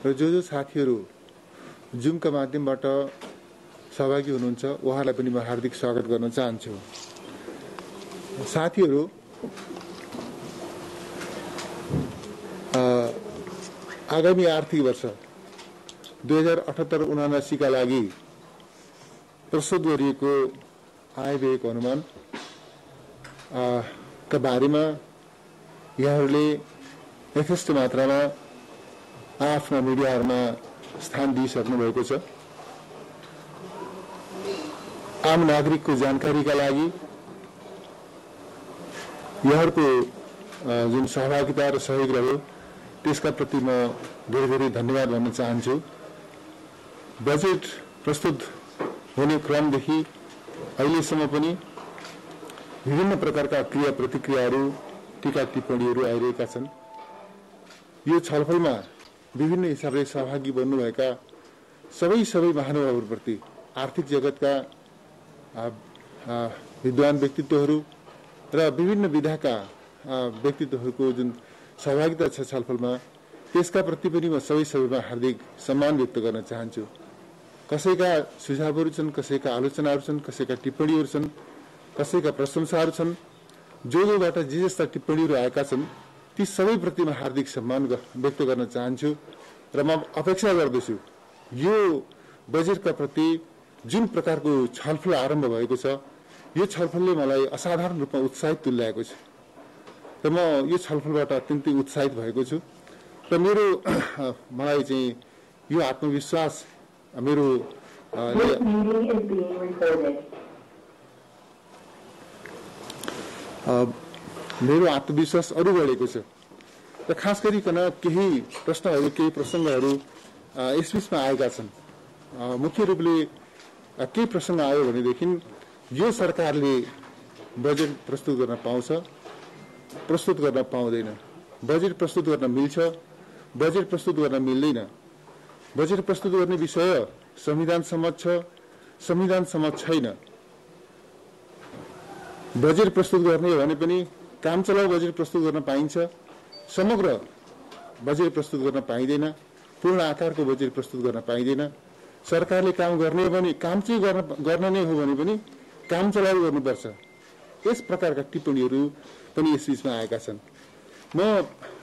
र जो साथीहरू जुमका माध्यमबाट सहभागी हुनुहुन्छ उहाँलाई पनि म हार्दिक स्वागत गर्न चाहन्छु। साथीहरू, आगामी आर्थिक वर्ष 2078-79 का लागि प्रस्तुत गरिएको आय व्ययको अनुमान का बारेमा यहाँहरूले यथेष्ट मात्रामा आफ्ना मिडियाहरूमा स्थान दिइसक्नु भएको छ। आम नागरिकको जानकारीका लागि यहाँहरूको जुन सहभागिता र सहयोग रह्यो त्यसका प्रति म धेरै धन्यवाद भन्न चाहन्छु। बजेट प्रस्तुत हुने क्रमदेखि अहिलेसम्म पनि विभिन्न प्रकारका क्रिया प्रतिक्रियाहरू, टीका टिप्पणीहरू आइरहेका छन्। यो छलफलमा विभिन्न हिसाबले सहभागी बन्नुभएका सबै महानुभावहरूप्रति आर्थिक जगतका विद्वान व्यक्तित्वहरू र विभिन्न विधाका व्यक्तित्वहरूको जुन सहभागिता छ छलफलमा, त्यसका प्रति पनि म सबैमा हार्दिक सम्मान व्यक्त गर्न चाहन्छु। कसैका सुझावहरू छन्, कसैका आलोचनाहरू छन्, कसैका टिप्पणीहरू छन्, कसैका प्रशंसाहरू छन्। जोबाट जे जस्ता टिप्पणीहरू आएका छन् ती सबैप्रति म हार्दिक सम्मान व्यक्त गर्न चाहन्छु र म अपेक्षा गर्दछु यो बजेटका प्रति जुन प्रकारको छलफल आरम्भ भएको छ यो छलफलले मलाई असाधारण रूपमा उत्साहित तुल्याएको छ र म यो छलफलबाट अत्यन्तै उत्साहित भएको छु र मलाई चाहिँ यो आत्मविश्वास मेरो आत्मविश्वास अरु बढेको छ र खास गरिकन केही प्रश्नहरू, केही प्रसङ्गहरू यसबीचमा आएका छन्। मुख्य रूपले के प्रसङ्ग आयो भनेदेखि यो सरकारले बजेट प्रस्तुत गर्न पाउँछ, प्रस्तुत गर्न पाउँदैन, बजेट प्रस्तुत गर्न मिल्छ, बजेट प्रस्तुत गर्न मिल्दैन, बजेट प्रस्तुत गर्ने विषय संविधान सम्मत छ, संविधान सम्मत छैन, बजेट प्रस्तुत गर्ने भने पनि काम चलाउ बजेट प्रस्तुत गर्न पाइन्छ, समग्र बजेट प्रस्तुत गर्न पाइँदैन, पूर्ण आकारको बजेट प्रस्तुत गर्न पाइँदैन, सरकारले काम गर्ने भने काम चाहिँ गर्न नै हो भने पनि काम चलाउ गर्नुपर्छ। यस प्रकारका टिप्पणीहरू पनि यसबीचमा आएका छन्। म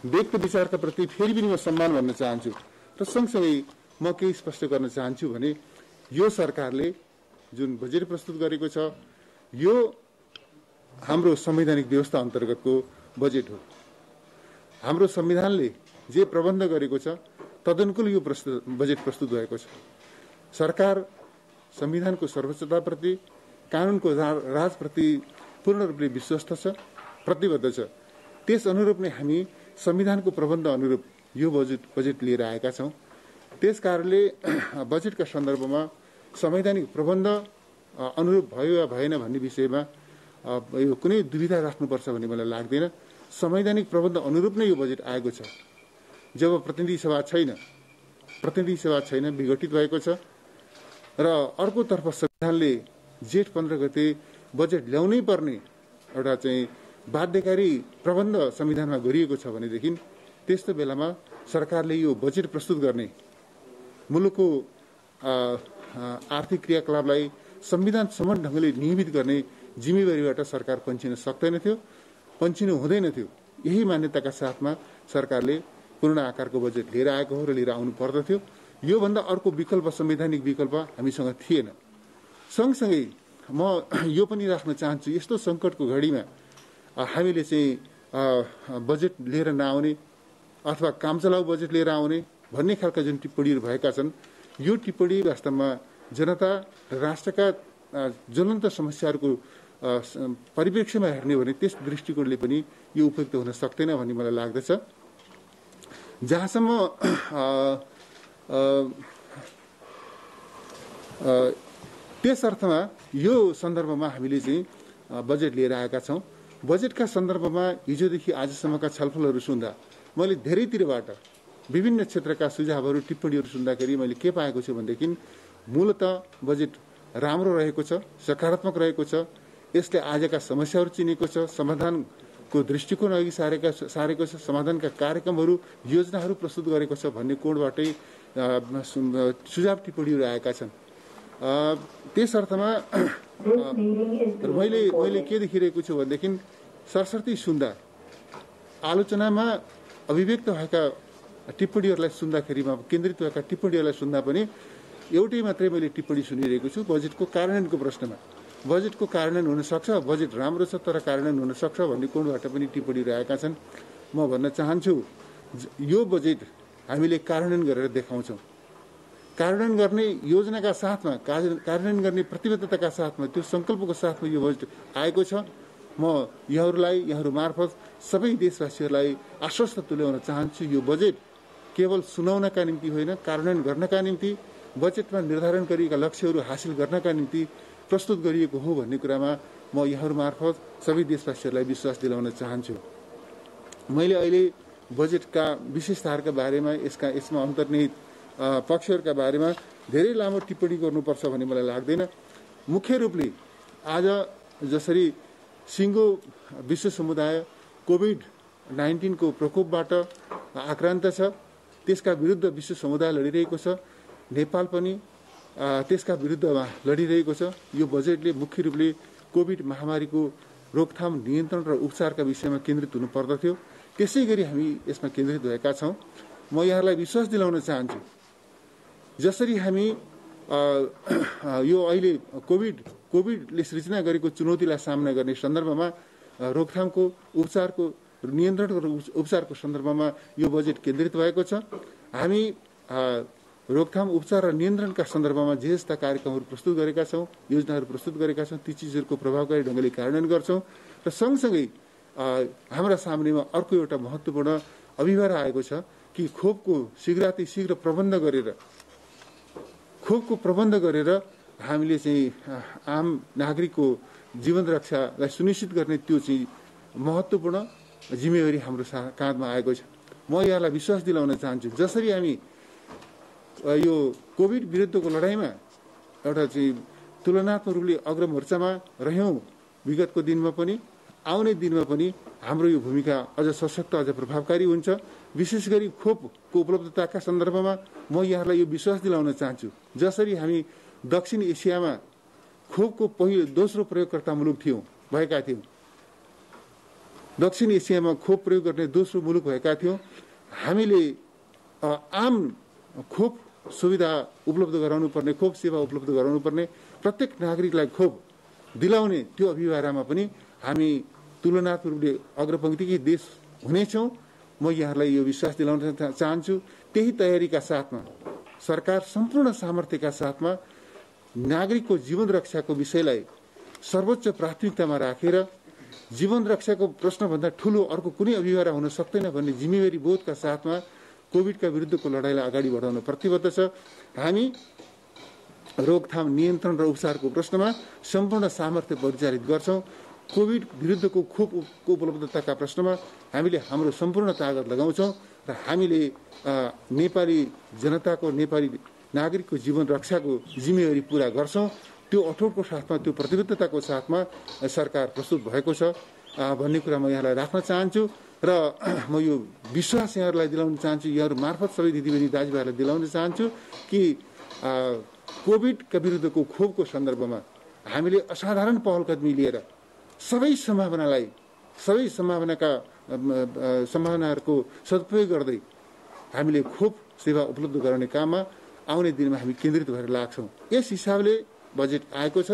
व्यक्त विचारका प्रति फेरि पनि म सम्मान भन्न चाहन्छु र सँगसँगै म केही स्पष्ट गर्न चाहन्छु भने यो सरकारले जुन बजेट प्रस्तुत गरेको छ यो हाम्रो संवैधानिक व्यवस्था अन्तर्गतको बजेट हो। हाम्रो संविधानले जे प्रबन्ध गरेको छ तदनुकूल यो बजेट प्रस्तुत भएको छ। सरकार संविधानको सर्वोच्चताप्रति, कानुनको राजप्रति पूर्ण रूपले विश्वस्त छ, प्रतिबद्ध छ। त्यस अनुरूप नै हामी संविधानको प्रबन्ध अनुरूप यो बजेट लिएर आएका छौं। त्यस कारणले बजेटका सन्दर्भमा संवैधानिक प्रबन्ध अनुरूप भयो या भएन भन्ने विषयमा यो कुनै दुविधा राख्नुपर्छ भन्ने मलाई लाग्दैन। संवैधानिक प्रबन्ध अनुरूप नै यो बजेट आएको छ। जब प्रतिनिधि सभा छैन, विघटित भएको छ र अर्कोतर्फ संविधानले जेठ 15 गते बजेट ल्याउनै पर्ने एउटा चाहिँ बाध्यकारी प्रबन्ध संविधानमा गरिएको छ भनेदेखि त्यस्तो बेलामा सरकारले यो बजेट प्रस्तुत गर्ने, मुलुकको आर्थिक क्रियाकलापलाई संविधान सम्मत ढंगले नियमित गर्ने जिम्मेवारीबाट सरकार पन्छिन सक्दैन थियो, पन्छिनु हुँदैन थियो। यही मान्यताका साथमा सरकारले पूर्ण आकारको बजेट लिएर आएको हो र लिएर आउनु पर्दथ्यो। यो भन्दा अर्को विकल्प, संवैधानिक विकल्प हामीसँग थिएन। सँगसँगै म यो पनि राख्न चाहन्छु, यस्तो संकटको घडीमा हामीले चाहिँ बजेट लिएर नआउने अथवा काम चलाउ बजेट लिएर आउने भन्ने खालका जुन टिप्पणीहरू भएका छन् यो टिप्पणी वास्तवमा जनता र राष्ट्रका ज्वलन्त समस्याहरूको परिप्रेक्ष्यमा हेर्ने भने त्यस दृष्टिकोणले पनि यो उपयुक्त हुन सक्दैन भन्ने मलाई लाग्दछ। जहाँसम्म त्यस अर्थमा यो सन्दर्भमा हामीले चाहिँ बजेट लिएर आएका छौं। बजेटका सन्दर्भमा हिजोदेखि आजसम्मका छलफलहरू सुन्दा मैले धेरैतिरबाट विभिन्न क्षेत्रका सुझावहरू, टिप्पणीहरू सुन्दाखेरि मैले के पाएको छु भनेदेखि मूलतः बजेट राम्रो रहेको छ, सकारात्मक रहेको छ, यसले आजका समस्याहरू चिनेको छ, समाधान को दृष्टिकोण अघि सारेको छ, समाधानका कार्यक्रमहरू योजनाहरू प्रस्तुत गरेको छ भन्ने कोणबाटै सुझाव टिप्पणीहरू आएका छन्। त्यस अर्थमा मैले के देखिरहेको छु भनेदेखि सरस्वती सुन्दा आलोचनामा अभिव्यक्त भएका टिप्पणीहरूलाई सुन्दाखेरिमा केन्द्रित भएका टिप्पणीहरूलाई सुन्दा पनि एउटै मात्रै मैले टिप्पणी सुनिरहेको छु बजेटको कार्यान्वयनको प्रश्नमा। बजेटको कार्यान्वयन हुन सक्छ, बजेट राम्रो छ तर कार्यान्वयन हुन सक्छ भन्ने कोणबाट पनि टिप्पणीहरू आएका छन्। म भन्न चाहन्छु यो बजेट हामीले कार्यान्वयन गरेर देखाउँछौँ। कार्यान्वयन गर्ने योजनाका साथमा, कार्यान्वयन गर्ने प्रतिबद्धताका साथमा, त्यो सङ्कल्पको साथमा यो बजेट आएको छ। म यहाँहरू मार्फत सबै देशवासीहरूलाई आश्वस्त तुल्याउन चाहन्छु यो बजेट केवल सुनाउनका निम्ति होइन, कार्यान्वयन गर्नका निम्ति, बजेटमा निर्धारण गरिएका लक्ष्यहरू हासिल गर्नका निम्ति प्रस्तुत गरिएको हो भन्ने कुरामा म यहाँहरू मार्फत सबै देशवासीहरूलाई विश्वास दिलाउन चाहन्छु। मैले अहिले बजेटका विशेषताहरूका बारेमा, यसमा अन्तर्निहित पक्षहरूका बारेमा धेरै लामो टिप्पणी गर्नुपर्छ भन्ने मलाई लाग्दैन। मुख्य रूपले आज जसरी सिङ्गो विश्व समुदाय कोभिड-19 को प्रकोपबाट आक्रान्त छ, त्यसका विरुद्ध विश्व समुदाय लडिरहेको छ, नेपाल पनि त्यसका विरुद्धमा लडिरहेको छ। यो बजेटले मुख्य रूपले कोभिड महामारीको रोकथाम, नियन्त्रण र उपचारका विषयमा केन्द्रित हुनुपर्दथ्यो। त्यसै गरी हामी यसमा केन्द्रित भएका छौँ। म यहाँलाई विश्वास दिलाउन चाहन्छु जसरी हामी यो अहिले कोभिडले सृजना गरेको चुनौतीलाई सामना गर्ने सन्दर्भमा रोकथामको, उपचारको, नियन्त्रणको र उपचारको सन्दर्भमा यो बजेट केन्द्रित भएको छ। हामी रोकथाम, उपचार र नियन्त्रणका सन्दर्भमा जे जस्ता कार्यक्रमहरू प्रस्तुत गरेका छौँ, योजनाहरू प्रस्तुत गरेका छौँ, ती चिजहरूको प्रभावकारी ढङ्गले कार्यान्वयन गर्छौँ। र सँगसँगै हाम्रा सामनेमा अर्को एउटा महत्त्वपूर्ण अभिभार आएको छ कि खोपको शीघ्र प्रबन्ध गरेर हामीले चाहिँ आम नागरिकको जीवन रक्षालाई सुनिश्चित गर्ने त्यो चाहिँ महत्त्वपूर्ण जिम्मेवारी हाम्रो काँधमा आएको छ। म यहाँलाई विश्वास दिलाउन चाहन्छु जसरी हामी यो कोभिड विरुद्धको लडाइँमा एउटा चाहिँ तुलनात्मक रूपले अग्रमोर्चामा रह्यौँ विगतको दिनमा पनि, आउने दिनमा पनि हाम्रो यो भूमिका अझ सशक्त, अझ प्रभावकारी हुन्छ। विशेष गरी खोपको उपलब्धताका सन्दर्भमा म यहाँलाई यो विश्वास दिलाउन चाहन्छु जसरी हामी दक्षिण एसियामा खोपको दोस्रो प्रयोगकर्ता मुलुक भएका थियौँ, दक्षिण एसियामा खोप प्रयोग गर्ने दोस्रो मुलुक भएका थियौँ, हामीले आम खोप सुविधा उपलब्ध गराउनु पर्ने, खोप सेवा उपलब्ध गराउनु पर्ने, प्रत्येक नागरिकलाई खोप दिलाउने त्यो अभियानमा पनि हामी तुलनात्मक रूपले अग्रपङ्क्तिकै देश हुनेछौँ। म यहाँहरूलाई यो विश्वास दिलाउन चाहन्छु। त्यही तयारीका साथमा सरकार सम्पूर्ण सामर्थ्यका साथमा नागरिकको जीवन रक्षाको विषयलाई सर्वोच्च प्राथमिकतामा राखेर जीवन रक्षाको प्रश्नभन्दा ठूलो अर्को कुनै अभियान हुन सक्दैन भन्ने जिम्मेवारी बोधका साथमा कोभिडका विरुद्धको लडाइँलाई अगाडि बढाउन प्रतिबद्ध छ। हामी रोकथाम, नियन्त्रण र उपचारको प्रश्नमा सम्पूर्ण सामर्थ्य परिचालित गर्छौँ। कोभिड विरुद्धको खोपको उपलब्धताका प्रश्नमा हामीले हाम्रो सम्पूर्ण तागत लगाउँछौँ र हामीले नेपाली जनताको, नेपाली नागरिकको जीवन रक्षाको जिम्मेवारी पूरा गर्छौँ। त्यो अठोटको साथमा, त्यो प्रतिबद्धताको साथमा सरकार प्रस्तुत भएको छ भन्ने कुरा म यहाँलाई राख्न चाहन्छु र म यो विश्वास यहाँहरूलाई दिलाउन चाहन्छु, यहाँहरू मार्फत सबै दिदीबहिनी दाजुभाइहरूलाई दिलाउन चाहन्छु कि कोभिडका विरुद्धको खोपको सन्दर्भमा हामीले असाधारण पहलकदमी लिएर सबै सम्भावनाहरूको सदुपयोग गर्दै हामीले खोप सेवा उपलब्ध गराउने काममा आउने दिनमा हामी केन्द्रित भएर लाग्छौँ। यस हिसाबले बजेट आएको छ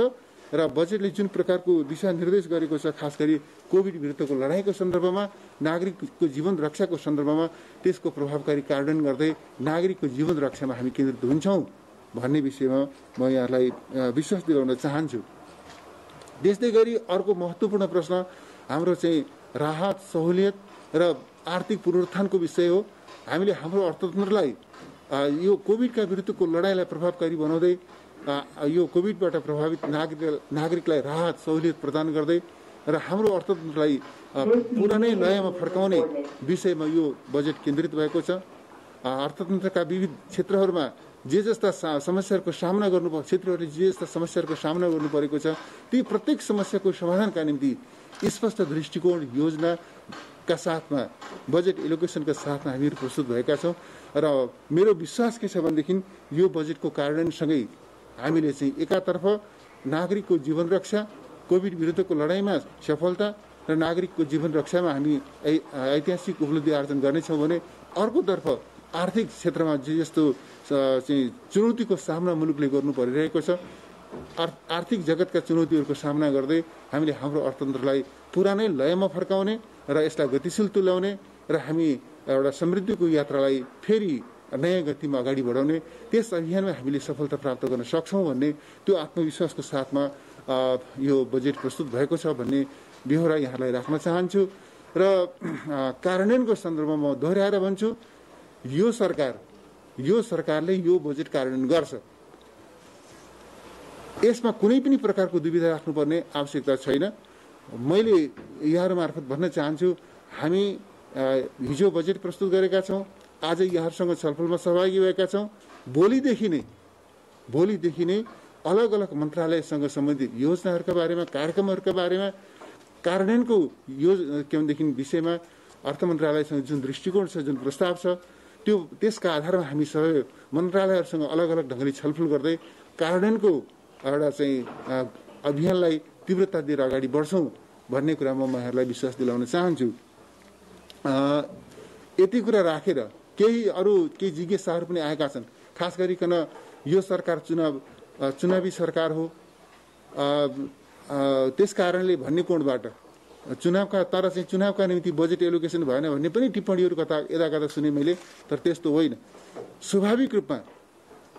र बजेटले जुन प्रकारको दिशानिर्देश गरेको छ, खास गरी कोभिड विरुद्धको लडाइँको सन्दर्भमा, नागरिकको जीवन रक्षाको सन्दर्भमा त्यसको प्रभावकारी कार्यान्वयन गर्दै नागरिकको जीवन रक्षामा हामी केन्द्रित हुन्छौँ भन्ने विषयमा म यहाँलाई विश्वास दिलाउन चाहन्छु। त्यस्तै गरी अर्को महत्त्वपूर्ण प्रश्न हाम्रो चाहिँ राहत, सहुलियत र आर्थिक पुनरुत्थानको विषय हो। हामीले हाम्रो अर्थतन्त्रलाई यो कोभिडका विरुद्धको लडाइँलाई प्रभावकारी बनाउँदै यो कोभिडबाट प्रभावित नागरिकलाई राहत, सहुलियत प्रदान गर्दै र हाम्रो अर्थतन्त्रलाई पुरानै लयमा फर्काउने विषयमा यो बजेट केन्द्रित भएको छ। अर्थतन्त्रका विविध क्षेत्रहरूमा जे जस्ता समस्याहरूको सामना गर्नु क्षेत्रहरूले जे जस्ता समस्याहरूको सामना गर्नु परेको छ ती प्रत्येक समस्याको समाधानका निम्ति स्पष्ट दृष्टिकोण योजनाका साथमा बजेट एलोकेसनका साथमा हामीहरू प्रस्तुत भएका छौँ र मेरो विश्वास के छ भनेदेखि यो बजेटको कार्यान्वयनसँगै हामीले चाहिँ एकातर्फ नागरिकको जीवन रक्षा कोभिड विरुद्धको लडाईँमा सफलता र नागरिकको जीवन रक्षामा हामी ऐतिहासिक उपलब्धि आर्जन गर्नेछौँ भने अर्कोतर्फ आर्थिक क्षेत्रमा जे जस्तो चाहिँ चुनौतीको सामना मुलुकले गर्नु परिरहेको छ आर्थिक जगतका चुनौतीहरूको सामना गर्दै हामीले हाम्रो अर्थतन्त्रलाई पुरानै लयमा फर्काउने र यसलाई गतिशील तुल्याउने र हामी एउटा समृद्धिको यात्रालाई फेरि नयाँ गतिमा अगाडि बढाउने त्यस अभियानमा हामीले सफलता प्राप्त गर्न सक्छौँ भन्ने त्यो आत्मविश्वासको साथमा यो बजेट प्रस्तुत भएको छ भन्ने बेहोरा यहाँलाई राख्न चाहन्छु र कार्यान्वयनको सन्दर्भमा म दोहोऱ्याएर भन्छु यो सरकारले यो बजेट कार्यान्वयन गर्छ यसमा कुनै पनि प्रकारको दुविधा राख्नुपर्ने आवश्यकता छैन मैले यहाँहरू मार्फत भन्न चाहन्छु हामी हिजो बजेट प्रस्तुत गरेका छौँ आज यहाँहरूसँग छलफलमा सहभागी भएका छौँ भोलिदेखि नै अलग अलग मन्त्रालयसँग सम्बन्धित योजनाहरूका बारेमा कार्यक्रमहरूका बारेमा कार्यान्वयनको के भनेदेखि विषयमा अर्थ मन्त्रालयसँग जुन दृष्टिकोण छ जुन प्रस्ताव छ त्यसका आधारमा हामी सबै मन्त्रालयहरूसँग अलग अलग ढङ्गले छलफल गर्दै कार्यान्वयनको एउटा चाहिँ अभियानलाई तीव्रता दिएर अगाडि बढ्छौँ भन्ने कुरामा म यहाँहरूलाई विश्वास दिलाउन चाहन्छु यति कुरा राखेर केही जिज्ञासाहरू पनि आएका छन् खास गरिकन यो सरकार चुनावी सरकार हो त्यस कारणले भन्ने कोणबाट चुनावका निम्ति बजेट एलोकेसन भएन भन्ने पनि टिप्पणीहरू यता कता सुने मैले तर त्यस्तो होइन स्वाभाविक रूपमा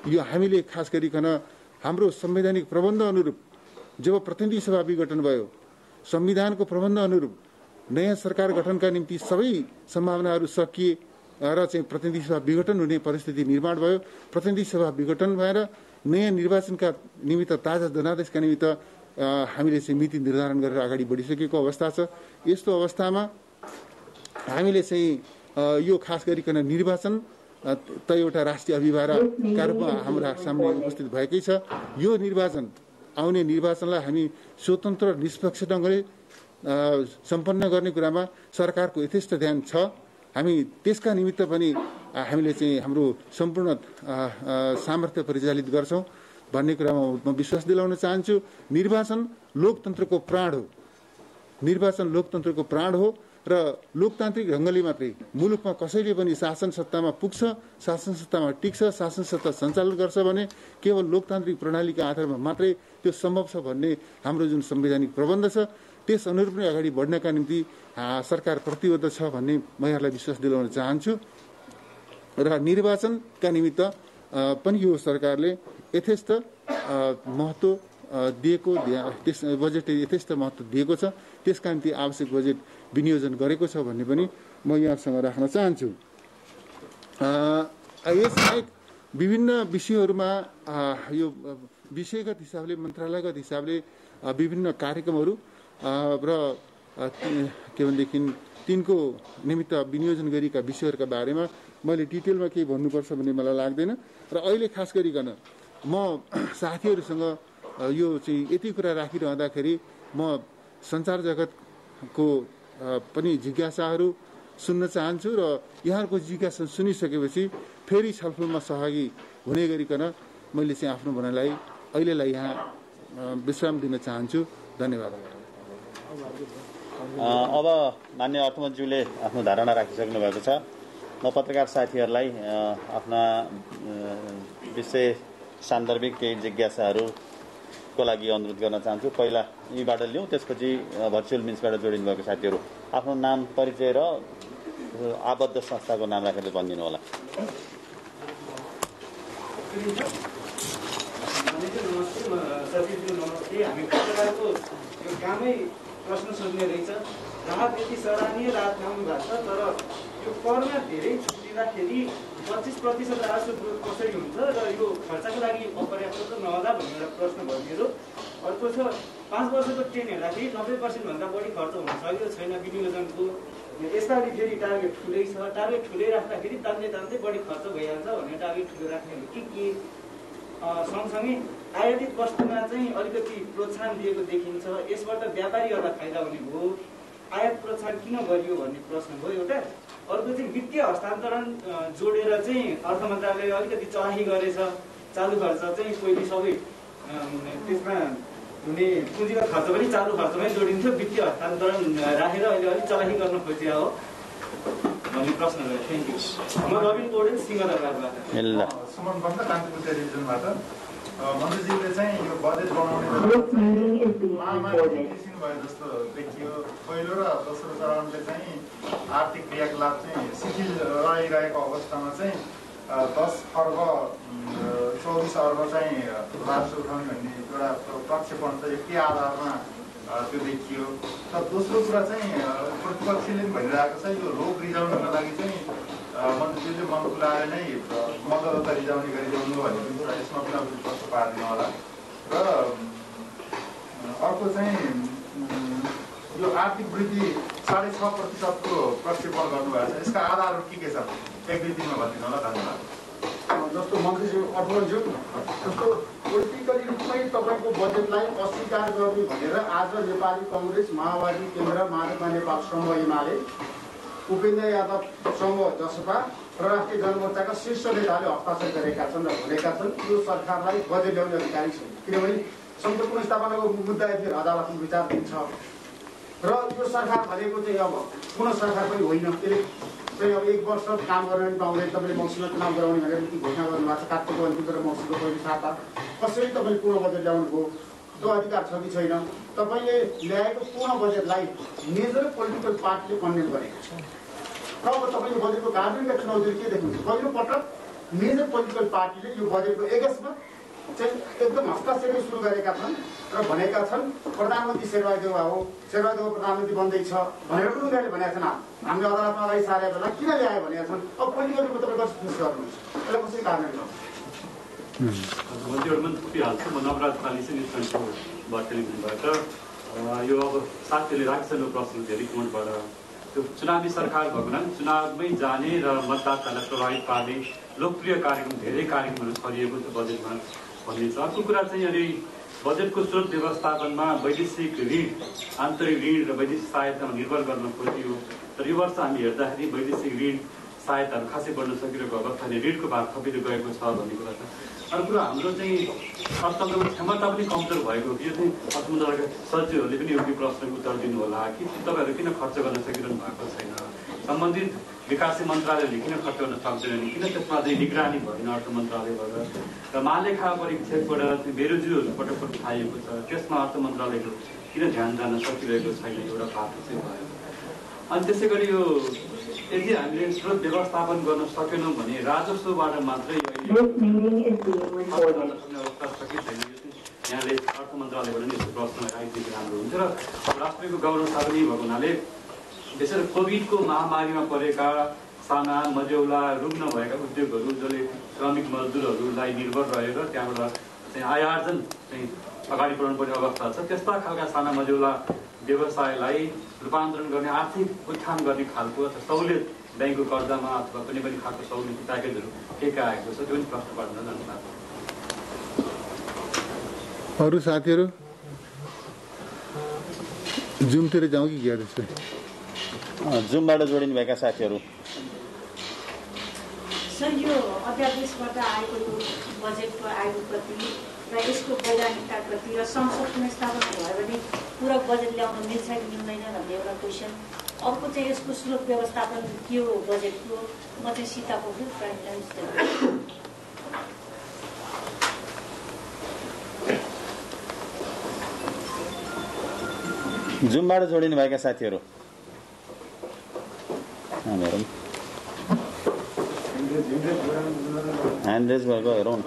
यो हामीले खास गरिकन हाम्रो संवैधानिक प्रबन्ध अनुरूप जब प्रतिनिधि सभा विघटन भयो संविधानको प्रबन्ध अनुरूप नयाँ सरकार गठनका निम्ति सबै सम्भावनाहरू सकिए र चाहिँ प्रतिनिधि सभा विघटन हुने परिस्थिति निर्माण भयो प्रतिनिधि सभा विघटन भएर नयाँ निर्वाचनका निमित्त ताजा जनादेशका निमित्त हामीले चाहिँ मिति निर्धारण गरेर अगाडि बढिसकेको अवस्था छ यस्तो अवस्थामा हामीले चाहिँ यो खास गरिकन निर्वाचन त एउटा राष्ट्रिय अभिभावकका रूपमा हाम्रो सामने उपस्थित भएकै छ यो आउने निर्वाचनलाई हामी स्वतन्त्र निष्पक्ष ढङ्गले सम्पन्न गर्ने कुरामा सरकारको यथेष्ट ध्यान छ हामी त्यसका निमित्त पनि हामीले चाहिँ हाम्रो सम्पूर्ण सामर्थ्य परिचालित गर्छौँ भन्ने कुरामा म विश्वास दिलाउन चाहन्छु निर्वाचन लोकतन्त्रको प्राण हो र लोकतान्त्रिक ढङ्गले मात्रै मुलुकमा कसैले पनि शासन सत्तामा पुग्छ शासन सत्तामा टिक्छ शासन सत्ता सञ्चालन गर्छ भने केवल लोकतान्त्रिक प्रणालीका आधारमा मात्रै त्यो सम्भव छ भन्ने हाम्रो जुन संवैधानिक प्रबन्ध छ त्यस अनुरूप नै अगाडि बढ्नका निम्ति सरकार प्रतिबद्ध छ भन्ने म यहाँलाई विश्वास दिलाउन चाहन्छु र निर्वाचनका निमित्त पनि यो सरकारले यथेष्ट महत्त्व दिएको बजेटले यथेष्ट महत्त्व दिएको छ त्यसका निम्ति आवश्यक बजेट विनियोजन गरेको छ भन्ने पनि म यहाँसँग राख्न चाहन्छु यसबाहेक विभिन्न विषयहरूमा यो विषयगत हिसाबले मन्त्रालयगत हिसाबले विभिन्न कार्यक्रमहरू र के भनेदेखि तिनको निमित्त विनियोजन गरेका विषयहरूका बारेमा मैले डिटेलमा केही भन्नुपर्छ भन्ने मलाई लाग्दैन र अहिले खास गरिकन म साथीहरूसँग यो चाहिँ यति कुरा राखिरहँदाखेरि म सञ्चार जगतको पनि जिज्ञासाहरू सुन्न चाहन्छु र यहाँहरूको जिज्ञासा सुनिसकेपछि फेरि छलफलमा सहभागी हुने गरिकन मैले चाहिँ आफ्नो भनाइलाई अहिलेलाई यहाँ विश्राम दिन चाहन्छु धन्यवाद अब मान्य अर्थमन्त्रीले आफ्नो धारणा राखिसक्नु भएको छ म पत्रकार साथीहरूलाई आफ्ना विषय सान्दर्भिक केही जिज्ञासाहरूको लागि अनुरोध गर्न चाहन्छु पहिला यीबाट लिउँ त्यसपछि भर्चुअल मिन्सबाट जोडिनु भएको साथीहरू आफ्नो नाम परिचय र आबद्ध संस्थाको नाम राखेर भनिदिनु होला प्रश्न सोध्ने रहेछ राहत यति सराहनीय राहत ल्याउनु भएको छ तर यो करमा धेरै छुट्टी दिँदाखेरि 25% राजस्व ग्रोथ कसरी हुन्छ र यो खर्चको लागि अपर्याप्त त नहोला भन्ने एउटा प्रश्न भयो मेरो। अर्को छ 5 वर्षको ट्रेन हेर्दाखेरि 90% भन्दा बढी खर्च हुन सकेको छैन विनियोजनको। यसपालि फेरि टार्गेट ठुलै छ, टार्गेट ठुलै राख्दाखेरि तान्दै बढी खर्च भइहाल्छ भने टार्गेट ठुलो राख्ने हो कि सँगसँगै आयातित वस्तुमा चाहिँ अलिकति प्रोत्साहन दिएको देखिन्छ, यसबाट व्यापारीहरूलाई फाइदा हुने भयो, आयात प्रोत्साहन किन गरियो भन्ने प्रश्न भयो एउटा। अर्को चाहिँ वित्तीय हस्तान्तरण जोडेर चाहिँ अर्थ मन्त्रालयले अलिकति चलाही गरेछ, चालु खर्च चाहिँ पहिले सबै त्यसमा हुने पुँजीगत खर्च पनि चालु खर्चमै जोडिन्थ्यो, वित्तीय हस्तान्तरण राखेर अहिले अलिक चलाही गर्न खोजिया हो भन्ने प्रश्न गयो। Thank you. म रबिन पौडेल सिंहदरबारबाट। सुमन बन्द कान्तिपुर टेलिभिजनबाट। मन्त्रीजीले चाहिँ यो बजेट बनाउने भयो जस्तो देखियो। पहिलो र दोस्रो चरणले चाहिँ आर्थिक क्रियाकलाप चाहिँ शिथिल रहिरहेको अवस्थामा चाहिँ 10 अर्ब 24 अर्ब चाहिँ राजस्व उठाउने भन्ने एउटा प्रक्षेपण चाहिँ के आधारमा त्यो देखियो। र दोस्रो कुरा चाहिँ प्रतिपक्षले पनि भनिरहेको छ यो रोग रिजाउनको लागि चाहिँ मन्त्रीले मन खुलाएर नै मतदाता रिजाउने गरिजाउनु भन्ने पनि कुरा यसमा पनि अलिकति प्रश्न पारिदिनु होला। र अर्को चाहिँ यो आर्थिक वृद्धि 6.5% को प्रक्षेपण गर्नुभएको छ, यसका आधारहरू के छ एक दुई दिनमा भनिदिनु होला। धन्यवाद। जस्तो मन्त्रीज्यू अर्थमन्त्रीज्यू जस्तो पोलिटिकली रूपमै तपाईँको बजेटलाई अस्वीकार गर्ने भनेर आज नेपाली कङ्ग्रेस, माओवादी केन्द्र, माधव नेपाल समूह एमाले, उपेन्द्र यादव समूह जसपा र राष्ट्रिय जनमोर्चाका शीर्ष नेताले हस्ताक्षर गरेका छन् र भनेका छन् यो सरकारलाई बजेट ल्याउने अधिकारी छैन, किनभने संसद पुनर्स्थापनाको मुद्दा यदि अदालतमा विचार दिन्छ र यो सरकार भनेको चाहिँ अब पुनः सरकार पनि होइन, त्यसले चाहिँ अब 1 वर्ष काम गर्न पनि पाउँदैन। तपाईँले मौसममा चुनाव गराउने भनेर घोषणा गर्नुभएको छ, कार्तिकको अन्तिम र मौसमको पहिलो साता कसरी तपाईँले पूर्ण बजेट ल्याउनुभयो, त्यो अधिकार छ कि छैन। तपाईँले ल्याएको पूर्ण बजेटलाई मेजर पोलिटिकल पार्टीले कन्डेम गरेको छ। र अब तपाईँले बजेटको कार्यान्वयनका चुनौतीहरू के देख्नुहुन्छ? पहिलोपटक मेजर पोलिटिकल पार्टीले यो बजेटको एगस्टमा चाहिँ एकदम हस्ताक्षर सुरु गरेका छन् र भनेका छन् प्रधानमन्त्री शेरबहादेउवा हो, शेरबहादेउवा प्रधानमन्त्री बन्दैछ भनेर पनि उनीहरूले भनेका छन्। हामीले अदालतमा अगाडि सारे बेला किन ल्यायो भनेका छन्। अब पोलिटिकल रूपमा तपाईँ कसरी खुसी गर्नुहुन्छ, यसलाई कसरी कार्यान्वयन गर्नुहुन्छ? म नवराज पाली टेलिभिजनबाट। यो अब साथीहरूले राखिसक्नु प्रश्न धेरै कोणबाट त्यो चुनावी सरकार भएको हुनाले चुनावमै जाने र मतदातालाई प्रभावित पार्ने लोकप्रिय कार्यक्रम धेरै कार्यक्रमहरू छरिएको छ बजेटमा भन्ने छ। अर्को कुरा चाहिँ अहिले बजेटको स्रोत व्यवस्थापनमा वैदेशिक ऋण, आन्तरिक ऋण र वैदेशिक सहायतामा निर्भर गर्न खोजियो। तर यो वर्ष हामी हेर्दाखेरि वैदेशिक ऋण सहायताहरू खासै बढ्न सकिरहेको अवस्थाले ऋणको भाग थपिँदै गएको छ भन्ने कुरा छ। अर्को कुरा हाम्रो चाहिँ अर्थतन्त्रको क्षमता पनि कमजोर भएको, यो चाहिँ अर्थ मन्त्रालयका सचिवहरूले पनि यो प्रश्नको उत्तर दिनु होला कि तपाईँहरू किन खर्च गर्न सकिरहनु भएको छैन, सम्बन्धित विकास मन्त्रालयले किन खर्च गर्न सक्दैनन्, किन त्यसमा चाहिँ निगरानी भएन अर्थ मन्त्रालयबाट। र महालेखा परीक्षकबाट बेरोजगारहरू पटक पटक खाइएको छ, त्यसमा अर्थ मन्त्रालयको किन ध्यान जान सकिरहेको छैन, एउटा बाटो चाहिँ भयो। अनि त्यसै गरी यो यदि हामीले स्रोत व्यवस्थापन गर्न सकेनौँ भने राजस्वबाट मात्रै अवस्था सकिँदैन। यहाँले अर्थ मन्त्रालयबाट नि यस्तो प्रश्न आइदिएको राम्रो हुन्छ। र राष्ट्रको गौरवता पनि भएको हुनाले विशेष कोभिडको महामारीमा परेका साना मझौला रुग्ण भएका उद्योगहरू जसले श्रमिक मजदुरहरूलाई निर्भर रहेर त्यहाँबाट चाहिँ आय आर्जन चाहिँ अगाडि बढाउनु पर्ने अवस्था छ, त्यस्ता खालका साना मझौला व्यवसायलाई रूपान्तरण गर्ने, आर्थिक उत्थान गर्ने खालको अथवा सहुलियत ब्याङ्कको कर्जामा अथवा कुनै पनि खालको सहुलियत प्याकेजहरू के आएको छ त्यो पनि प्रश्न पार्न जान्छ। अरू साथीहरू जुमतिर जाउँ कि क्या त्यसो? जुमबाट जोडिनु भएका साथीहरू। सर, यो अध्यादेशबाट आएको यो बजेटको आयोप्रति र यसको वैधानिकताप्रति र संसद पुनर्स्थापना भयो भने पूरक बजेट ल्याउन मिल्छ कि मिल्दैन भन्ने एउटा क्वेसन। अर्को चाहिँ यसको स्रोत व्यवस्थापन के हो बजेटको? म चाहिँ सीता पोखरेल प्राइम मिनिस्टर। जुमबाट जोडिनु भएका साथीहरू ह्यान्ड रेज भएको हेरौँ,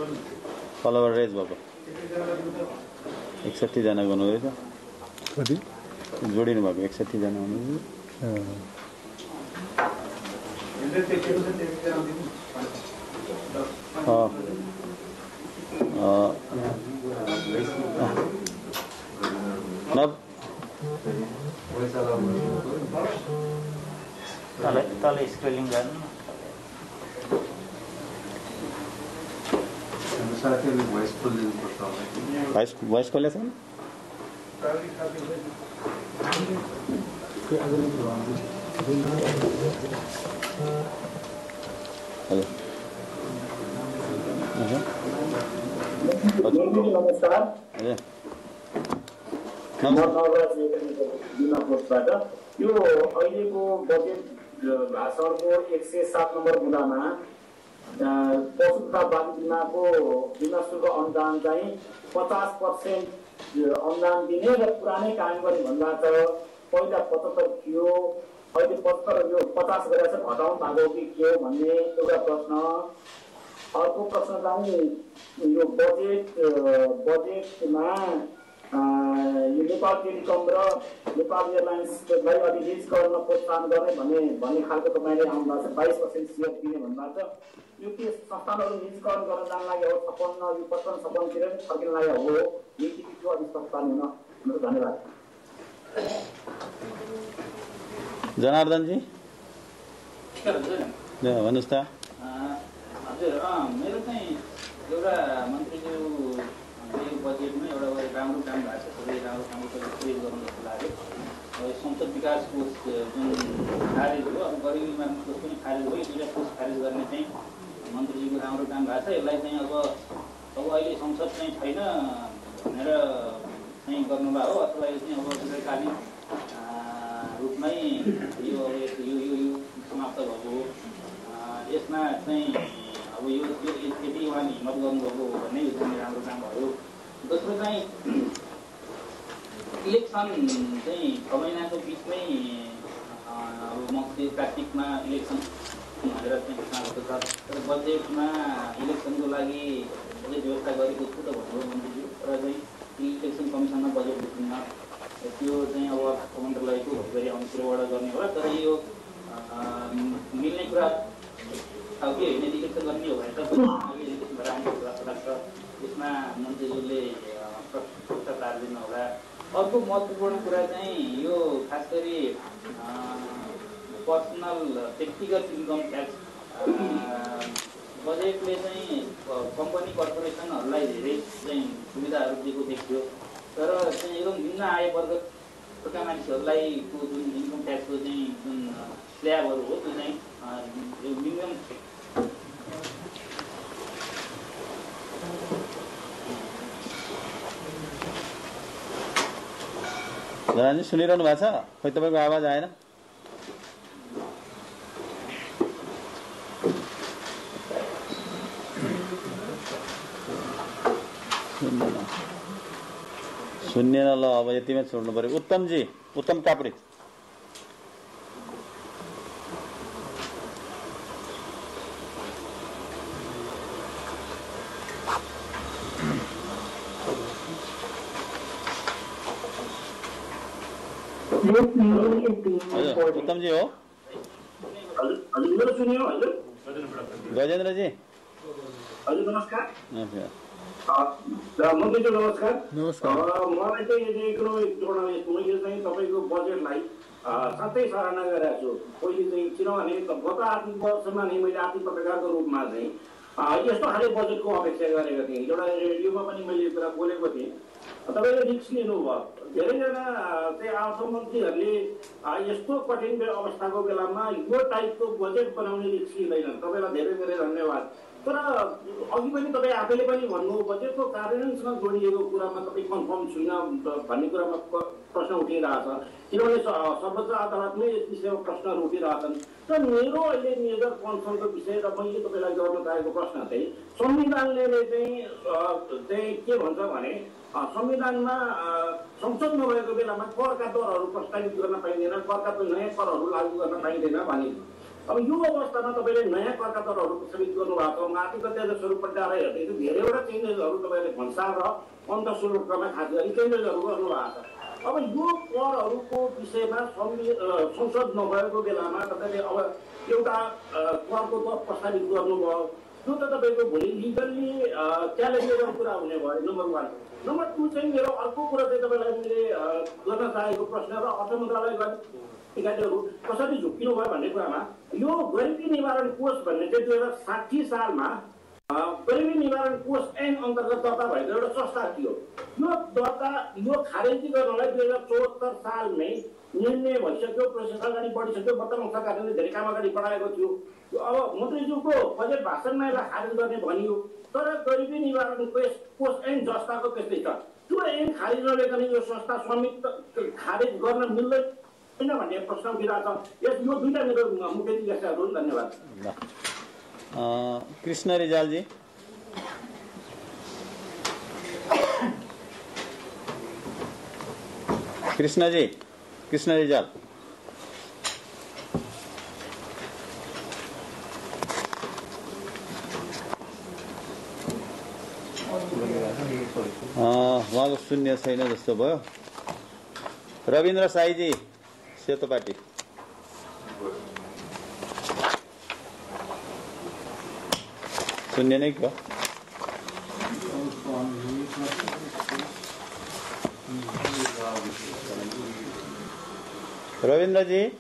तलबाट रेज भएको 61 जना गर्नु रहेछ। कति जोडिनु भएको 61 जना हुनुहुन्छ। तल स्क्रोलिङ गर्नु भोइस खोलेको छ यो अहिलेको बजेट भाषणको 107 नम्बर बुँदामा पशु बाली बिमाको बिमा शुल्क अनुदान चाहिँ 50% अनुदान दिने र पुरानै काम गर्ने भन्दा त पहिला 75 थियो, अहिले 75 यो 50 गरेर चाहिँ घटाउनु भएको कि के हो भन्ने एउटा प्रश्न। अर्को प्रश्न चाहिँ यो बजेटमा यो नेपाल टेलिकम र नेपाल एयरलाइन्सलाई अलि रिज गर्न प्रोत्साहन गर्ने भन्ने खालको तपाईँले आउनुभएको छ। 22% सेयर दिने भन्नुभएको छ। यो के संस्थानहरू निजीकरण गर्न जान लाग्यो हो, 56 यो 55 तिर फर्किन लाग्यो हो, यो के अलि स्पष्ट हुन। धन्यवाद। जनार्दनजी भन्नुहोस् त। हजुर, मेरो चाहिँ एउटा मन्त्रीज्यू यो बजेटमा एउटा राम्रो काम भएको छ, सबै राम्रो काम प्रयोग गर्नु जस्तो लाग्यो। अब संसद विकास कोष जुन खारेज हो, अब गरिबी निवारण कोष पनि खारेज हो, यो दुईवटा कोष खारेज गर्ने चाहिँ मन्त्रीजीको राम्रो काम भएको छ। यसलाई चाहिँ अब अहिले संसद चाहिँ छैन भनेर चाहिँ गर्नुभयो हो, अथवा यो चाहिँ अब दीर्घकालीन रूपमै यो समाप्त भएको हो। यसमा चाहिँ अब यो यदि उहाँले हिम्मत गर्नुभएको हो भने यो चाहिँ राम्रो काम भयो। दोस्रो चाहिँ इलेक्सन चाहिँ 6 महिनाको बिचमै अब मक्सिर कार्तिकमा इलेक्सन भनेर चाहिँ घोषणा भएको छ। तर बजेटमा इलेक्सनको लागि बजेट व्यवस्था गरेको छु त भन्नुभयो मन्त्रीज्यू, तर चाहिँ इलेक्सन कमिसनमा बजेट बुझ्दैन, त्यो चाहिँ अब अर्थ मन्त्रालयको भोकरी अंशबाट गर्ने होला। तर यो मिल्ने कुरा अब के होइन, इलेक्सन गर्ने हो भने त इलेक्सन भएर आउने कुरा लाग्छ। यसमा मन्त्रीज्यूले प्रस्ताव पारिदिनु होला। अर्को महत्त्वपूर्ण कुरा चाहिँ यो खास गरी पर्सनल व्यक्तिगत इन्कम ट्याक्स बजेटले चाहिँ कम्पनी कर्पोरेसनहरूलाई धेरै चाहिँ सुविधाहरू दिएको देखियो, तर चाहिँ एकदम निम्न आय वर्गका मानिसहरूलाई जुन इन्कम ट्याक्सको चाहिँ जुन स्ल्याबहरू हो त्यो चाहिँ यो मिनिमम जनाजी सुनिरहनु भएको छ? खोइ तपाईँको आवाज आएन। सुन्ने न, ल अब यतिमै छोड्नु पर्यो। उत्तम काप्रे। उत्तमजी हो? गजेन्द्रजी हजुर नमस्कार। मन्त्रीज्यू नमस्कार। मलाई चाहिँ इकोनोमिक जर्नलिस्ट यो चाहिँ तपाईँको बजेटलाई साँच्चै सराहना गरिरहेको छु। पहिले चाहिँ किनभने गत आर्थिक वर्षमा नै मैले आर्थिक पत्रकारको रूपमा चाहिँ यस्तो खाले बजेटको अपेक्षा गरेको थिएँ। एउटा रेडियोमा पनि मैले कुरा बोलेको थिएँ। तपाईँले रिक्स लिनुभयो। धेरैजना चाहिँ अर्थमन्त्रीहरूले यस्तो कठिन अवस्थाको बेलामा यो टाइपको बजेट बनाउने रिक्स लिँदैनन्। तपाईँलाई धेरै धेरै धन्यवाद। तर अघि पनि तपाईँ आफैले पनि भन्नु, बजेटको कार्यान्वयनसँग जोडिएको कुरामा तपाईँ कन्फर्म छैन भन्ने कुरामा प्रश्न उठिरहेछ। किनभने सर्वोच्च अदालतमै यस विषयमा प्रश्नहरू उठिरहेछन्। र मेरो अहिले मेजर कन्सर्नको विषय र मैले तपाईँलाई गर्न चाहेको प्रश्न चाहिँ संविधानले चाहिँ के भन्छ भने संविधानमा संसद नभएको बेलामा करका दरहरू प्रस्तावित गर्न पाइँदैन, करका नयाँ करहरू लागू गर्न पाइँदैन भने अब यो अवस्थामा तपाईँले नयाँ करका दरहरू प्रस्तावित गर्नुभएको छ। आर्थिक अध्यादेशहरू पट्टाएर हेर्दैछु धेरैवटा चेन्जेसहरू तपाईँले भन्सार र अन्तःशुल्कमा खास गरी चेन्जेसहरू गर्नुभएको छ। अब यो करहरूको विषयमा संसद नभएको बेलामा तपाईँले अब एउटा करको त प्रसारित गर्नुभयो, त्यो त तपाईँको भोलि लिगल्ली च्यालेन्जेबल कुरा हुने भयो, नम्बर 1। नम्बर 2 चाहिँ मेरो अर्को कुरा चाहिँ तपाईँलाई मैले गर्न चाहेको प्रश्न र अर्थ मन्त्रालयका अधिकारीहरू कसरी झुक्किनु भयो भन्ने कुरामा यो गरिबी निवारण कोष भन्ने चाहिँ 2060 सालमा गरिबी निवारण कोष ऐन अन्तर्गत दर्ता भएको एउटा संस्था थियो। यो दर्ता यो खारेजी गर्नलाई 2074 सालमै निर्णय भइसक्यो, प्रोसेस अगाडि बढिसक्यो। वर्तमान सरकारले धेरै काम अगाडि बढाएको थियो। अब मन्त्रीज्यूको बजेट भाषणमा यसलाई खारेज गर्ने भनियो, तर गरिबी निवारण कोष ऐन संस्थाको त्यस्तै छ। त्यो ऐन खारेज नगरिकन यो संस्था स्वामित्व खारेज गर्न मिल्दैन भन्ने प्रश्न उठिरहेको छ। यो दुईटा मेरो मुख्य जिज्ञासाहरू हुन्। धन्यवाद। कृष्ण रिजालजी। कृष्ण रिजाल। उहाँको शून्य छैन जस्तो भयो। रविन्द्र साईजी, सेतो पार्टी। शून्य नै क्या? रविन्द्र जी।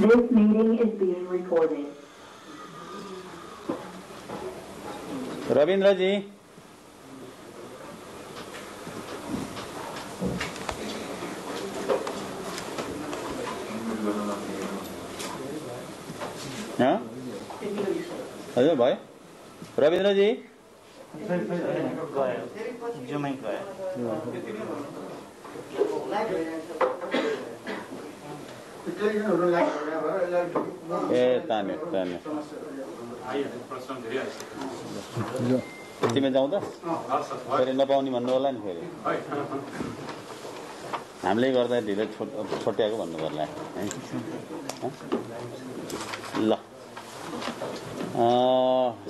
This meeting is being recorded. Rabindra जी। हाँ हजुर भाइ रविन्द्र जी। तान्यो यतिमै जाउँ त, फेरि नपाउने भन्नु होला नि। फेरि हामीले गर्दा ढिलो छोट्याएको भन्नु पर्ला। ल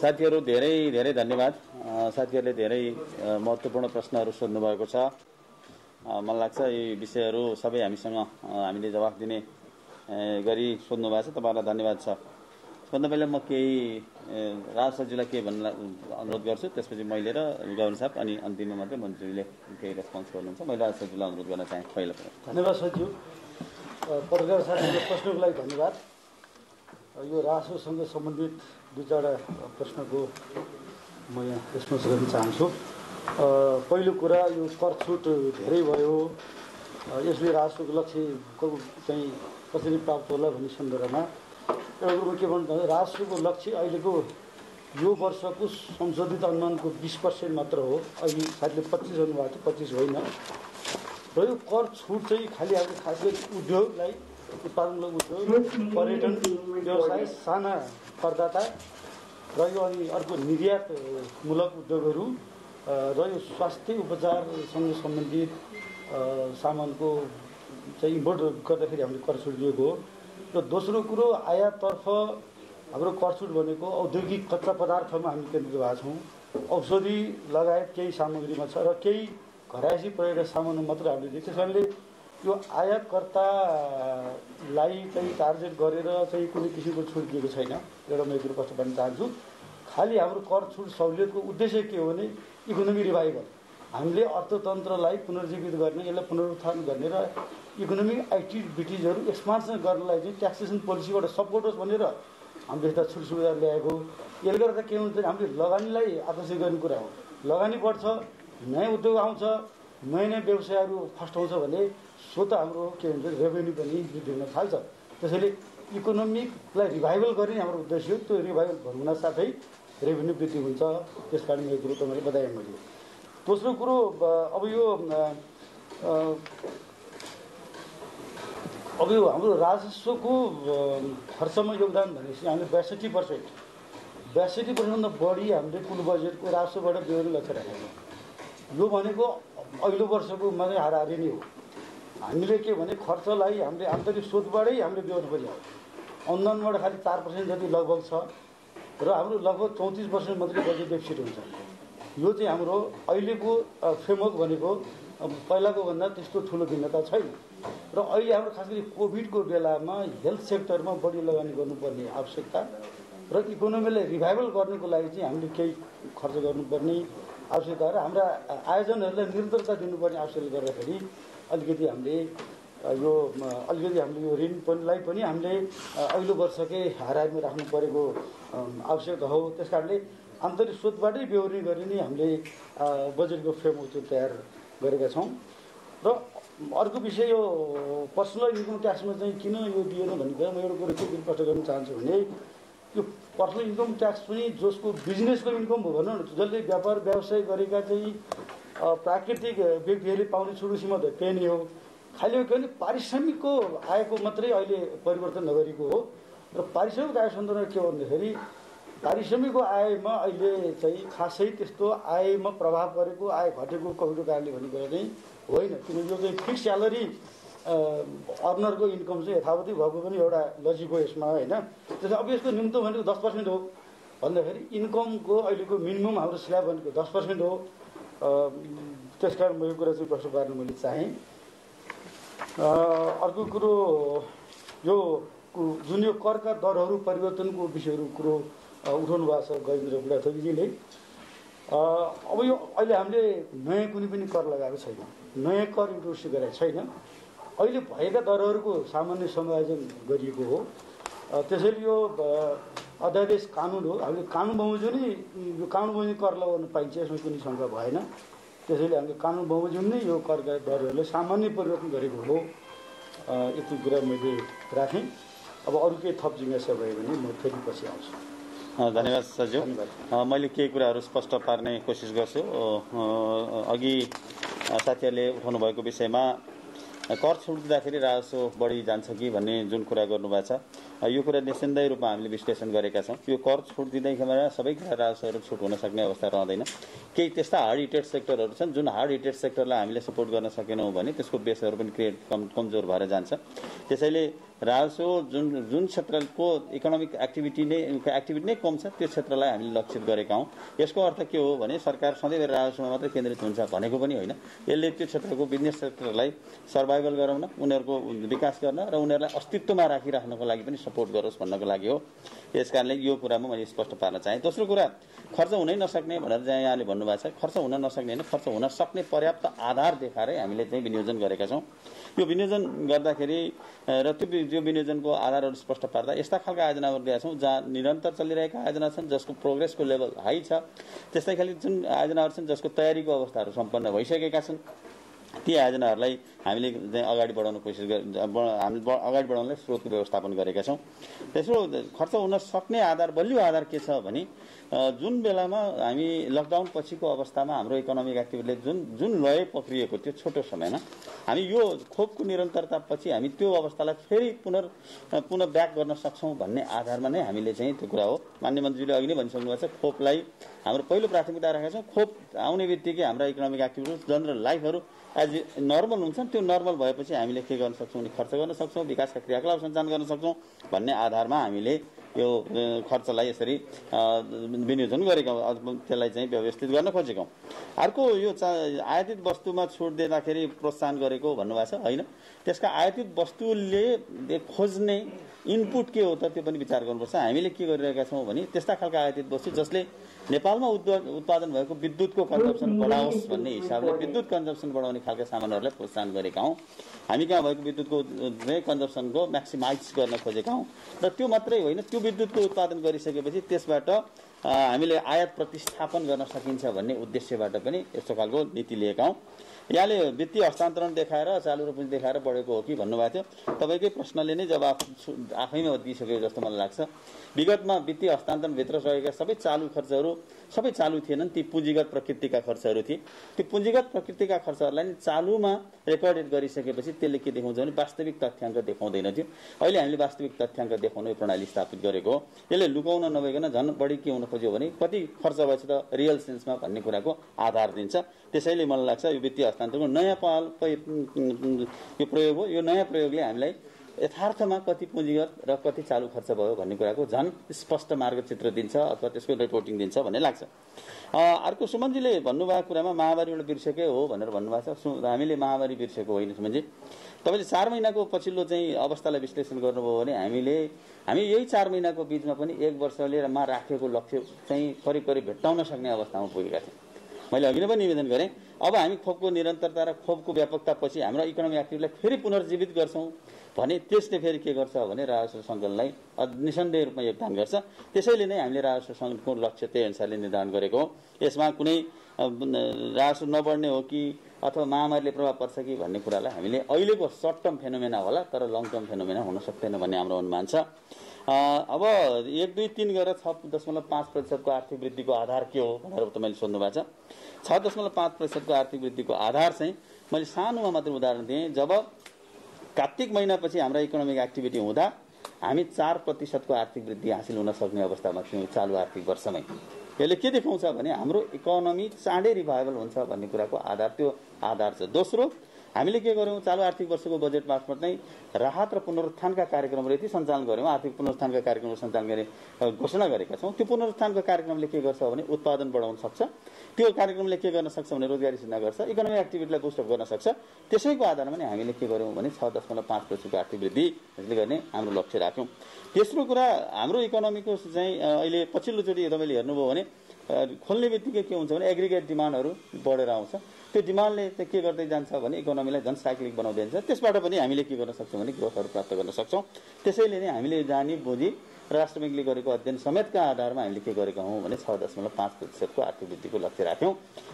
साथीहरू धेरै धेरै धन्यवाद। साथीहरूले धेरै महत्त्वपूर्ण प्रश्नहरू सोध्नु भएको छ। मलाई लाग्छ यी विषयहरू सबै हामीले जवाफ दिने गरी सोध्नु भएको छ। तपाईँहरूलाई धन्यवाद छ। भन्दा पहिला म केही राज सचिवलाई के भन्न अनुरोध गर्छु, त्यसपछि मैले र गवर्नर साहब अनि अन्तिममा मात्रै मन्त्रीले केही रेस्पोन्स गर्नुहुन्छ। मैले राज सचिवलाई अनुरोध गर्न चाहेँ पहिला। धन्यवाद सचिव। पत्रकार साथीहरूको प्रश्नको लागि धन्यवाद। यो राजस्वसँग सम्बन्धित दुई चारवटा प्रश्नको म यहाँ रेस्पोन्स गर्न चाहन्छु। पहिलो कुरा, यो कर छुट धेरै भयो, यसले राजस्वको लक्ष्य चाहिँ कसरी प्राप्त होला भन्ने सन्दर्भमा एउटा कुरो के भन्नु, राजस्वको लक्ष्य अहिलेको यो वर्षको संशोधित अनुमानको 20% मात्र हो। अहिले साथीले 25 भन्नुभएको थियो, 25 होइन। र यो कर छुट चाहिँ खालि अब खास गरी उद्योगलाई, उत्पादनमूलक उद्योग, पर्यटन व्यवसाय, साना करदाता र यो अनि अर्को निर्यातमूलक उद्योगहरू र यो स्वास्थ्य उपचारसँग सम्बन्धित सामानको चाहिँ इम्पोर्ट गर्दाखेरि हामीले कर छुट दिएको हो। र दोस्रो कुरो, आयाततर्फ हाम्रो कर छुट भनेको औद्योगिक कच्चा पदार्थमा हामी केन्द्रित भएको छौँ। औषधि लगायत केही सामग्रीमा छ र केही घरायसी प्रयोगका सामानमा मात्र हामीले दिएको। त्यस कारणले यो आयातकर्तालाई चाहिँ टार्गेट गरेर चाहिँ कुनै किसिमको छुट दिएको छैन। एउटा म एक कुरो स्पष्ट भन्न चाहन्छु। खालि हाम्रो कर छुट सहुलियतको उद्देश्य के हो भने इकोनोमी रिभाइभल, हामीले अर्थतन्त्रलाई पुनर्जीवित गर्ने, यसलाई पुनरुत्थान गर्ने र इकोनोमिक एक्टिभिटिजहरू एक्सपान्सन गर्नलाई चाहिँ ट्याक्सेसन पोलिसीबाट सपोर्ट होस् भनेर हामीले यस्ता छुट सुविधा ल्याएको। यसले गर्दा के हुन्छ, हामीले लगानीलाई आकर्षित गर्ने कुरा हो। लगानी बढ्छ, नयाँ उद्योग आउँछ, नयाँ नयाँ व्यवसायहरू फस्टाउँछ भने स्वतः हाम्रो के हुन्छ, रेभेन्यू पनि वृद्धि हुन थाल्छ। त्यसैले इकोनोमिकलाई रिभाइभल गर्ने हाम्रो उद्देश्य हो। त्यो रिभाइभल हुन साथै रेभेन्यू वृद्धि हुन्छ। त्यस कारण यो कुरो तपाईँले बताएँ मैले। दोस्रो कुरो, अब यो हाम्रो राजस्वको खर्चमा योगदान भनेपछि हामीले 62%भन्दा बढी हामीले कुल बजेटको राजस्वबाट 92 लक्ष्य राखेको। यो भनेको अघिल्लो वर्षको मात्रै हाराहारी नै हो। हामीले के भने खर्चलाई हामीले आन्तरिक स्रोतबाटै हामीले बेहोर्नु पर्यो। अनुदानबाट खालि 4% जति लगभग छ र हाम्रो लगभग 34% मात्रै बजेट डेफिसिट हुन्छ। यो चाहिँ हाम्रो अहिलेको फ्रेमवर्क भनेको पहिलाको भन्दा त्यस्तो ठुलो भिन्नता छैन र अहिले हाम्रो खास गरी कोभिडको बेलामा हेल्थ सेक्टरमा बढी लगानी गर्नुपर्ने आवश्यकता र इकोनोमीलाई रिभाइभल गर्नुको लागि चाहिँ हामीले केही खर्च गर्नुपर्ने आवश्यकता र हाम्रा आयोजनहरूलाई निरन्तरता दिनुपर्ने आवश्यकता गर्दाखेरि अलिकति हामीले यो ऋण पनि हामीले अघिल्लो वर्षकै हाराहारीमा राख्नु परेको आवश्यकता हो। त्यस कारणले आन्तरिक स्रोतबाटै बेहोर्ने गरी नै हामीले बजेटको फ्रेमवर्क तयार गरेका छौँ। र अर्को विषय यो पर्सनल इन्कम ट्याक्समा चाहिँ किन यो दिएन भन्ने कुरा म एउटा कुरो के स्पष्ट गर्न चाहन्छु भने यो पर्सनल इन्कम ट्याक्स पनि जसको बिजनेसको इन्कम हो भनौँ न, जसले व्यापार व्यवसाय गरेका चाहिँ प्राकृतिक व्यक्तिहरूले पाउने छुट सीमा त्यही नै हो। खालि के भने पारिश्रमिकको आयको मात्रै अहिले परिवर्तन नगरेको हो र पारिश्रमिक आय सन्दर्भमा के हो भन्दाखेरि पारिश्रमिकको आयमा अहिले चाहिँ खासै त्यस्तो आयमा प्रभाव परेको आय घटेको कोभिडको कारणले भन्ने कुरा चाहिँ होइन। किनकि यो चाहिँ फिक्स स्यालेरी अर्नरको इन्कम चाहिँ यथावतै भएको पनि एउटा लजिक हो यसमा होइन। त्यसमा अब यसको न्यूनतम भनेको 10% हो भन्दाखेरि इन्कमको अहिलेको मिनिमम हाम्रो स्ल्याब भनेको 10% हो। त्यस कारण म यो कुरा चाहिँ प्रश्न पार्न मैले चाहेँ। अर्को कुरो यो जुन यो करका दरहरू परिवर्तनको विषयहरू कुरो उठाउनु भएको छ गजेन्द्र बुढाथोकीजीले। अब यो अहिले हामीले नयाँ कुनै पनि कर लगाएको छैन, नयाँ कर इन्ट्रोड्युस गरेको छैन। अहिले भएका दरहरूको सामान्य समायोजन गरिएको हो। त्यसैले यो अध्यादेश कानुन हो, हामीले कानुन बमोजिम यो कानुन बमोजिम कर लगाउन पाइन्छ, यसमा कुनै शङ्का भएन। त्यसैले हामीले कानुन बमोजिम नै यो करका दरहरूले सामान्य परिवर्तन गरेको हो। यति कुरा मैले राखेँ। अब अरू केही थप जिज्ञासा भयो भने म फेरि पछि आउँछु। धन्यवाद सरज्यू। मैले केही कुराहरू स्पष्ट पार्ने कोसिस गर्छु। अघि साथीहरूले उठाउनु भएको विषयमा कर छुट दिँदाखेरि राजस्व बढी जान्छ कि भन्ने जुन कुरा गर्नुभएको छ, यो कुरा निस्सन्देह रूपमा हामीले विश्लेषण गरेका छौँ। यो कर छुट दिँदैखेरिमा सबै कुरा राजस्वहरू छुट हुन सक्ने अवस्था रहँदैन। केही त्यस्ता हार्ड हिटेड सेक्टरहरू छन् जुन हार्ड हिटेड सेक्टरलाई हामीले सपोर्ट गर्न सकेनौँ भने त्यसको बेसहरू पनि कमजोर भएर जान्छ। त्यसैले राजस्व जुन क्षेत्रको इकोनोमिक एक्टिभिटी नै कम छ त्यो क्षेत्रलाई हामीले लक्षित गरेका हौँ। यसको अर्थ के हो भने सरकार सधैँ राजस्वमा मात्रै केन्द्रित हुन्छ भनेको पनि होइन। यसले त्यो क्षेत्रको बिजनेस सेक्टरलाई सर्भाइभल गराउन, उनीहरूको विकास गर्न र उनीहरूलाई अस्तित्वमा राखिराख्नको लागि पनि सपोर्ट गरोस् भन्नको लागि हो। यस कारणले यो कुरामा मैले स्पष्ट पार्न चाहेँ। दोस्रो कुरा, खर्च हुनै नसक्ने भनेर चाहिँ यहाँले भन्नुभएको छ। खर्च हुन नसक्ने होइन, खर्च हुन सक्ने पर्याप्त आधार देखाएरै हामीले चाहिँ विनियोजन गरेका छौँ। यो विनियोजन गर्दाखेरि र त्यो विनियोजनको आधारहरू स्पष्ट पार्दा यस्ता खालका आयोजनाहरू दिएका छौँ जहाँ निरन्तर चलिरहेका आयोजना छन् जसको प्रोग्रेसको लेभल हाई छ। त्यस्तै खालि जुन आयोजनाहरू छन् जसको तयारीको अवस्थाहरू सम्पन्न भइसकेका छन् ती आयोजनाहरूलाई हामीले चाहिँ अगाडि बढाउन कोसिस हामीले अगाडि बढाउनलाई स्रोतको व्यवस्थापन गरेका छौँ। त्यसो खर्च हुन सक्ने आधार, बलियो आधार के छ भने जुन बेलामा हामी लकडाउन पछिको अवस्थामा हाम्रो इकोनोमिक एक्टिभिटीले जुन लय पक्रिएको थियो छोटो समयमा, हामी यो खोपको निरन्तरता पछि हामी त्यो अवस्थालाई फेरि पुनः ब्याक गर्न सक्छौँ भन्ने आधारमा नै हामीले चाहिँ त्यो कुरा हो। माननीय मन्त्रीले अघि नै भनिसक्नु भएको छ, खोपलाई हाम्रो पहिलो प्राथमिकता राखेका छौँ। खोप आउने बित्तिकै हाम्रा इकोनोमिक एक्टिभिटिज, जनरल लाइफहरू एज नर्मल हुन्छन्। त्यो नर्मल भएपछि हामीले के गर्न सक्छौँ भने खर्च गर्न सक्छौँ, विकासका क्रियाकलाप सञ्चालन गर्न सक्छौँ भन्ने आधारमा हामीले यो खर्चलाई यसरी विनियोजन गरेका, त्यसलाई चाहिँ व्यवस्थित गर्न खोजेका। अर्को यो आयातित वस्तुमा छुट दिँदाखेरि प्रोत्साहन गरेको भन्नुभएको छ, होइन। त्यसका आयातित वस्तुले खोज्ने इनपुट के हो त त्यो पनि विचार गर्नुपर्छ। हामीले के गरिरहेका छौँ भने त्यस्ता खालका आयातित वस्तु जसले नेपालमा उत्पादन भएको विद्युतको कन्जम्सन बढाओस् भन्ने हिसाबले विद्युत कन्जम्सन बढाउने खालका सामानहरूलाई प्रोत्साहन गरेका हौँ। हामी कहाँ भएको विद्युतको कन्जम्सनको म्याक्सिमाइज गर्न खोजेका हौँ। र त्यो मात्रै होइन, त्यो विद्युतको उत्पादन गरिसकेपछि त्यसबाट हामीले आयात प्रतिस्थापन गर्न सकिन्छ भन्ने उद्देश्यबाट पनि यस्तो खालको नीति लिएका हौँ। यहाँले वित्तीय हस्तान्तरण देखाएर चालु रूपमा देखाएर बढेको हो कि भन्नुभएको थियो। तपाईँकै प्रश्नले नै जवाफ आफैमा दिइसकेको जस्तो मलाई लाग्छ। विगतमा वित्तीय हस्तान्तरणभित्र रहेका सबै चालु खर्चहरू सबै चालु थिएनन्, ती पुँजीगत प्रकृतिका खर्चहरू थिए। त्यो पुँजीगत प्रकृतिका खर्चहरूलाई नि चालुमा रेकर्डेड गरिसकेपछि त्यसले के देखाउँछ भने वास्तविक तथ्याङ्क देखाउँदैन थियो। अहिले हामीले वास्तविक तथ्याङ्क देखाउने प्रणाली स्थापित गरेको हो। यसले लुकाउन नभइकन झन् बढी के हुन खोज्यो भने कति खर्च भएछ त रियल सेन्समा भन्ने कुराको आधार दिन्छ। त्यसैले मलाई लाग्छ यो वित्तीय हस्तान्तरणको नयाँ पहल यो प्रयोग हो। यो नयाँ प्रयोगले हामीलाई यथार्थमा कति पुँजीगत र कति चालु खर्च भयो भन्ने कुराको झन् स्पष्ट मार्गचित्र दिन्छ अथवा त्यसको रिपोर्टिङ दिन्छ भन्ने लाग्छ। अर्को सुमनजीले भन्नुभएको कुरामा महामारीबाट बिर्सेकै हो भनेर भन्नुभएको छ। हामीले महामारी बिर्सेको होइन सुमनजी। तपाईँले 4 महिनाको पछिल्लो चाहिँ अवस्थालाई विश्लेषण गर्नुभयो भने हामी यही 4 महिनाको बिचमा पनि 1 वर्षमा राखेको लक्ष्य चाहिँ करिब करिब भेट्टाउन सक्ने अवस्थामा पुगेका थियौँ। मैले अघि नै पनि निवेदन गरेँ, अब हामी खोपको निरन्तरता र खोपको व्यापकतापछि हाम्रो इकोनोमिक एक्टिभिटीलाई फेरि पुनर्जीवित गर्छौँ भने त्यसले फेरि के गर्छ भने राजस्व सङ्कलनलाई निसन्देह रूपमा योगदान गर्छ। त्यसैले नै हामीले राजस्व सङ्कलनको लक्ष्य त्यही अनुसारले निर्धारण गरेको हो। यसमा कुनै राजस्व नबढ्ने हो कि अथवा महामारीले प्रभाव पर्छ कि भन्ने कुरालाई हामीले अहिलेको सर्ट टर्म फेनोमेना होला तर लङ टर्म फेनोमेना हुन सक्दैन भन्ने हाम्रो अनुमान छ। अब 1, 2, 3 गरेर 6.5% को आर्थिक वृद्धिको आधार के हो भनेर तपाईँले सोध्नु भएको छ। 6.5% को आर्थिक वृद्धिको आधार चाहिँ मैले सानोमा मात्र उदाहरण दिएँ। जब कार्तिक महिनापछि हाम्रा इकोनोमिक एक्टिभिटी हुँदा हामी 4% को आर्थिक वृद्धि हासिल हुन सक्ने अवस्थामा थियौँ चालु आर्थिक वर्षमै। यसले के देखाउँछ भने हाम्रो इकोनोमी चाँडै रिभाइभल हुन्छ भन्ने कुराको आधार त्यो आधार छ। दोस्रो, हामीले के गर्यौँ चालु आर्थिक वर्षको बजेट मार्फत नै राहत र पुनरुत्थानका कार्यक्रमहरू यति सञ्चालन गर्यौँ, आर्थिक पुनरुत्थानका कार्यक्रमहरू सञ्चालन गरे घोषणा गरेका छौँ। त्यो पुनरुत्थानका कार्यक्रमले के गर्छ भने उत्पादन बढाउन सक्छ। त्यो कार्यक्रमले के गर्न सक्छ भने रोजगारी सृजना गर्छ, इकोनोमिक एक्टिभिटीलाई बुस्टअप गर्न सक्छ। त्यसैको आधारमा नै हामीले के गर्यौँ भने 6.5% को आर्थिक वृद्धि यसले गर्ने हाम्रो लक्ष्य राख्यौँ। तेस्रो कुरा, हाम्रो इकोनोमीको चाहिँ अहिले पछिल्लोचोटि तपाईँले हेर्नुभयो भने खोल्ने बित्तिकै के हुन्छ भने एग्रिगेट डिमान्डहरू बढेर आउँछ। त्यो डिमान्डले चाहिँ के गर्दै जान्छ भने इकोनोमीलाई झन् साइक्लिक बनाउँदै जान्छ। त्यसबाट पनि हामीले के गर्न सक्छौँ भने ग्रोथहरू प्राप्त गर्न सक्छौँ। त्यसैले नै हामीले जानी बुझी राष्ट्र ब्याङ्कले गरेको अध्ययन समेतका आधारमा हामीले के गरेका हौँ भने 6.5% को आर्थिक वृद्धिको लक्ष्य राख्यौँ।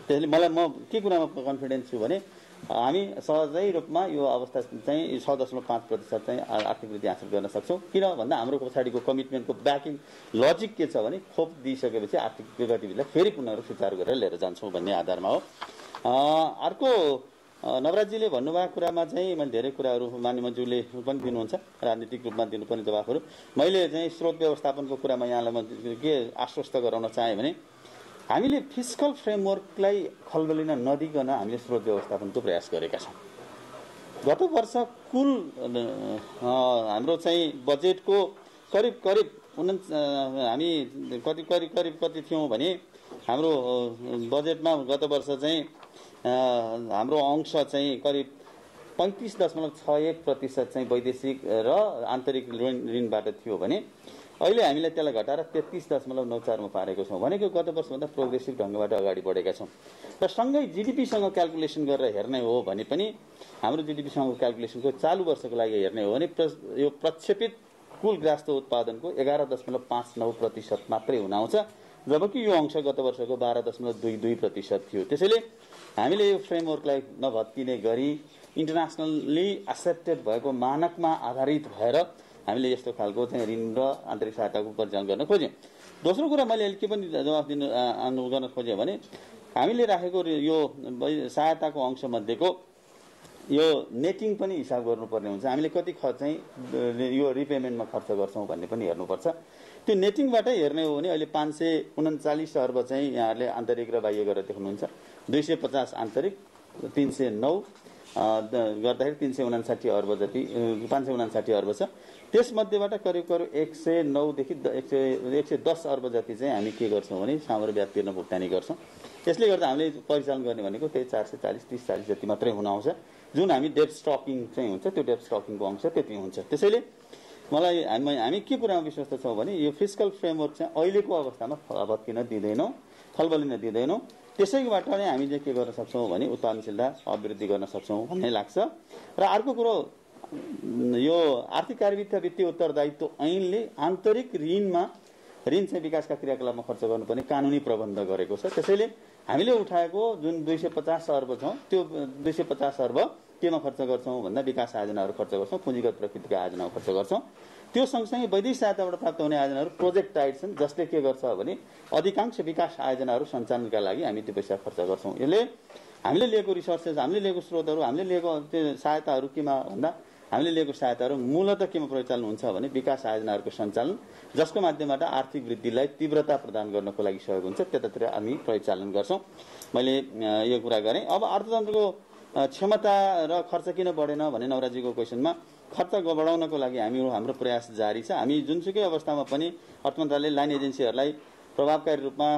त्यसैले म के कुरामा कन्फिडेन्स छु भने हामी सहजै रूपमा यो अवस्था चाहिँ 6.5% चाहिँ आर्थिक वृद्धि हासिल गर्न सक्छौँ। किन भन्दा हाम्रो पछाडिको कमिटमेन्टको ब्याकिङ लजिक के छ भने खोप दिइसकेपछि आर्थिक गतिविधिलाई फेरि पुनः सुचारू गरेर लिएर जान्छौँ भन्ने आधारमा हो। अर्को नवराजजीले भन्नुभएको कुरामा चाहिँ मैले धेरै कुराहरू मान्य मन्त्रीले पनि दिनुहुन्छ, राजनीतिक रूपमा दिनुपर्ने जवाफहरू। मैले चाहिँ स्रोत व्यवस्थापनको कुरामा यहाँलाई म के आश्वस्त गराउन चाहेँ भने हामीले फिस्कल फ्रेमवर्कलाई खलबलिन नदिकन हामीले स्रोत व्यवस्थापनको प्रयास गरेका छौँ। गत वर्ष कुल हाम्रो चाहिँ बजेटको करिब हामी कति थियौँ भने हाम्रो बजेटमा गत वर्ष चाहिँ हाम्रो अंश चाहिँ करिब 35.61% चाहिँ वैदेशिक र आन्तरिक ऋणबाट थियो भने अहिले हामीले त्यसलाई घटाएर 33.94 मा पारेको छौँ। भनेको गत वर्षभन्दा प्रोग्रेसिभ ढङ्गबाट अगाडि बढेका छौँ। र सँगै जिडिपीसँग क्यालकुलेसन गरेर हेर्ने हो भने पनि हाम्रो जिडिपीसँग क्यालकुलेसनको चालु वर्षको लागि हेर्ने हो भने यो प्रक्षेपित कुल ग्राहस्थ उत्पादनको 11.59% मात्रै हुन आउँछ, जबकि यो अंश गत वर्षको 12.22% थियो। त्यसैले हामीले यो फ्रेमवर्कलाई नभत्किने गरी इन्टरनेसनल्ली एक्सेप्टेड भएको मानकमा आधारित भएर हामीले यस्तो खालको चाहिँ ऋण र आन्तरिक सहायताको परिचालन गर्न खोज्यौँ। दोस्रो कुरा मैले के पनि जवाफ गर्न खोजेँ भने हामीले राखेको यो सहायताको अंशमध्येको यो नेटिङ पनि हिसाब गर्नुपर्ने हुन्छ। हामीले कति खर्च चाहिँ यो रिपेमेन्टमा खर्च गर्छौँ भन्ने पनि हेर्नुपर्छ। त्यो नेटिङबाटै हेर्ने हो भने अहिले 539 अर्ब चाहिँ यहाँहरूले आन्तरिक र बाह्य गरेर देख्नुहुन्छ। 250 आन्तरिक, 309 गर्दाखेरि 359 अर्ब जति 559 अर्ब छ। त्यसमध्येबाट करिब 109 देखि 110 अर्ब जति चाहिँ हामी के गर्छौँ भने सामग्री ब्याज तिर्न भुक्तानी गर्छौँ। यसले गर्दा हामीले परिचालन गर्ने भनेको त्यही 440-30-40 जति मात्रै हुन आउँछ। जुन हामी डेट स्टकिङ चाहिँ हुन्छ त्यो डेट स्टकिङको अंश त्यति हुन्छ। त्यसैले मलाई हामी के कुरामा विश्वस्त छौँ भने यो फिस्कल फ्रेमवर्क चाहिँ अहिलेको अवस्थामा भत्किन दिँदैनौँ, खलबलिन दिँदैनौँ। त्यसैबाट नै हामी चाहिँ के गर्न सक्छौँ भने उत्पादनशीलता अभिवृद्धि गर्न सक्छौँ भन्ने लाग्छ। र अर्को कुरो, यो आर्थिक कार्यवित्त वित्तीय उत्तरदायित्व ऐनले आन्तरिक ऋण चाहिँ विकासका क्रियाकलापमा खर्च गर्नुपर्ने कानुनी प्रबन्ध गरेको छ। त्यसैले हामीले उठाएको जुन 250 अर्ब छौँ त्यो 250 अर्ब केमा खर्च गर्छौँ भन्दा विकास आयोजनाहरू खर्च गर्छौँ, पुँजीगत प्रकृतिका आयोजनाहरू खर्च गर्छौँ। त्यो सँगसँगै वैदेशिक सहायताबाट प्राप्त हुने आयोजनाहरू प्रोजेक्ट टाइड छन्, जसले के गर्छ भने अधिकांश विकास आयोजनाहरू सञ्चालनका लागि हामी त्यो पैसा खर्च गर्छौँ। यसले हामीले लिएको रिसोर्सेस, हामीले लिएको स्रोतहरू, हामीले लिएको त्यो सहायताहरू केमा भन्दा हामीले लिएको सहायताहरू मूलतः केमा परिचालन हुन्छ भने विकास आयोजनाहरूको सञ्चालन, जसको माध्यमबाट आर्थिक वृद्धिलाई तीव्रता प्रदान गर्नको लागि सहयोग हुन्छ, त्यतातिर हामी परिचालन गर्छौँ। मैले यो कुरा गरेँ। अब अर्थतन्त्रको क्षमता र खर्च किन बढेन भने नवराजीको क्वेसनमा खर्च बढाउनको लागि हाम्रो प्रयास जारी छ। हामी जुनसुकै अवस्थामा पनि अर्थ मन्त्रालयले लाइन एजेन्सीहरूलाई प्रभावकारी रूपमा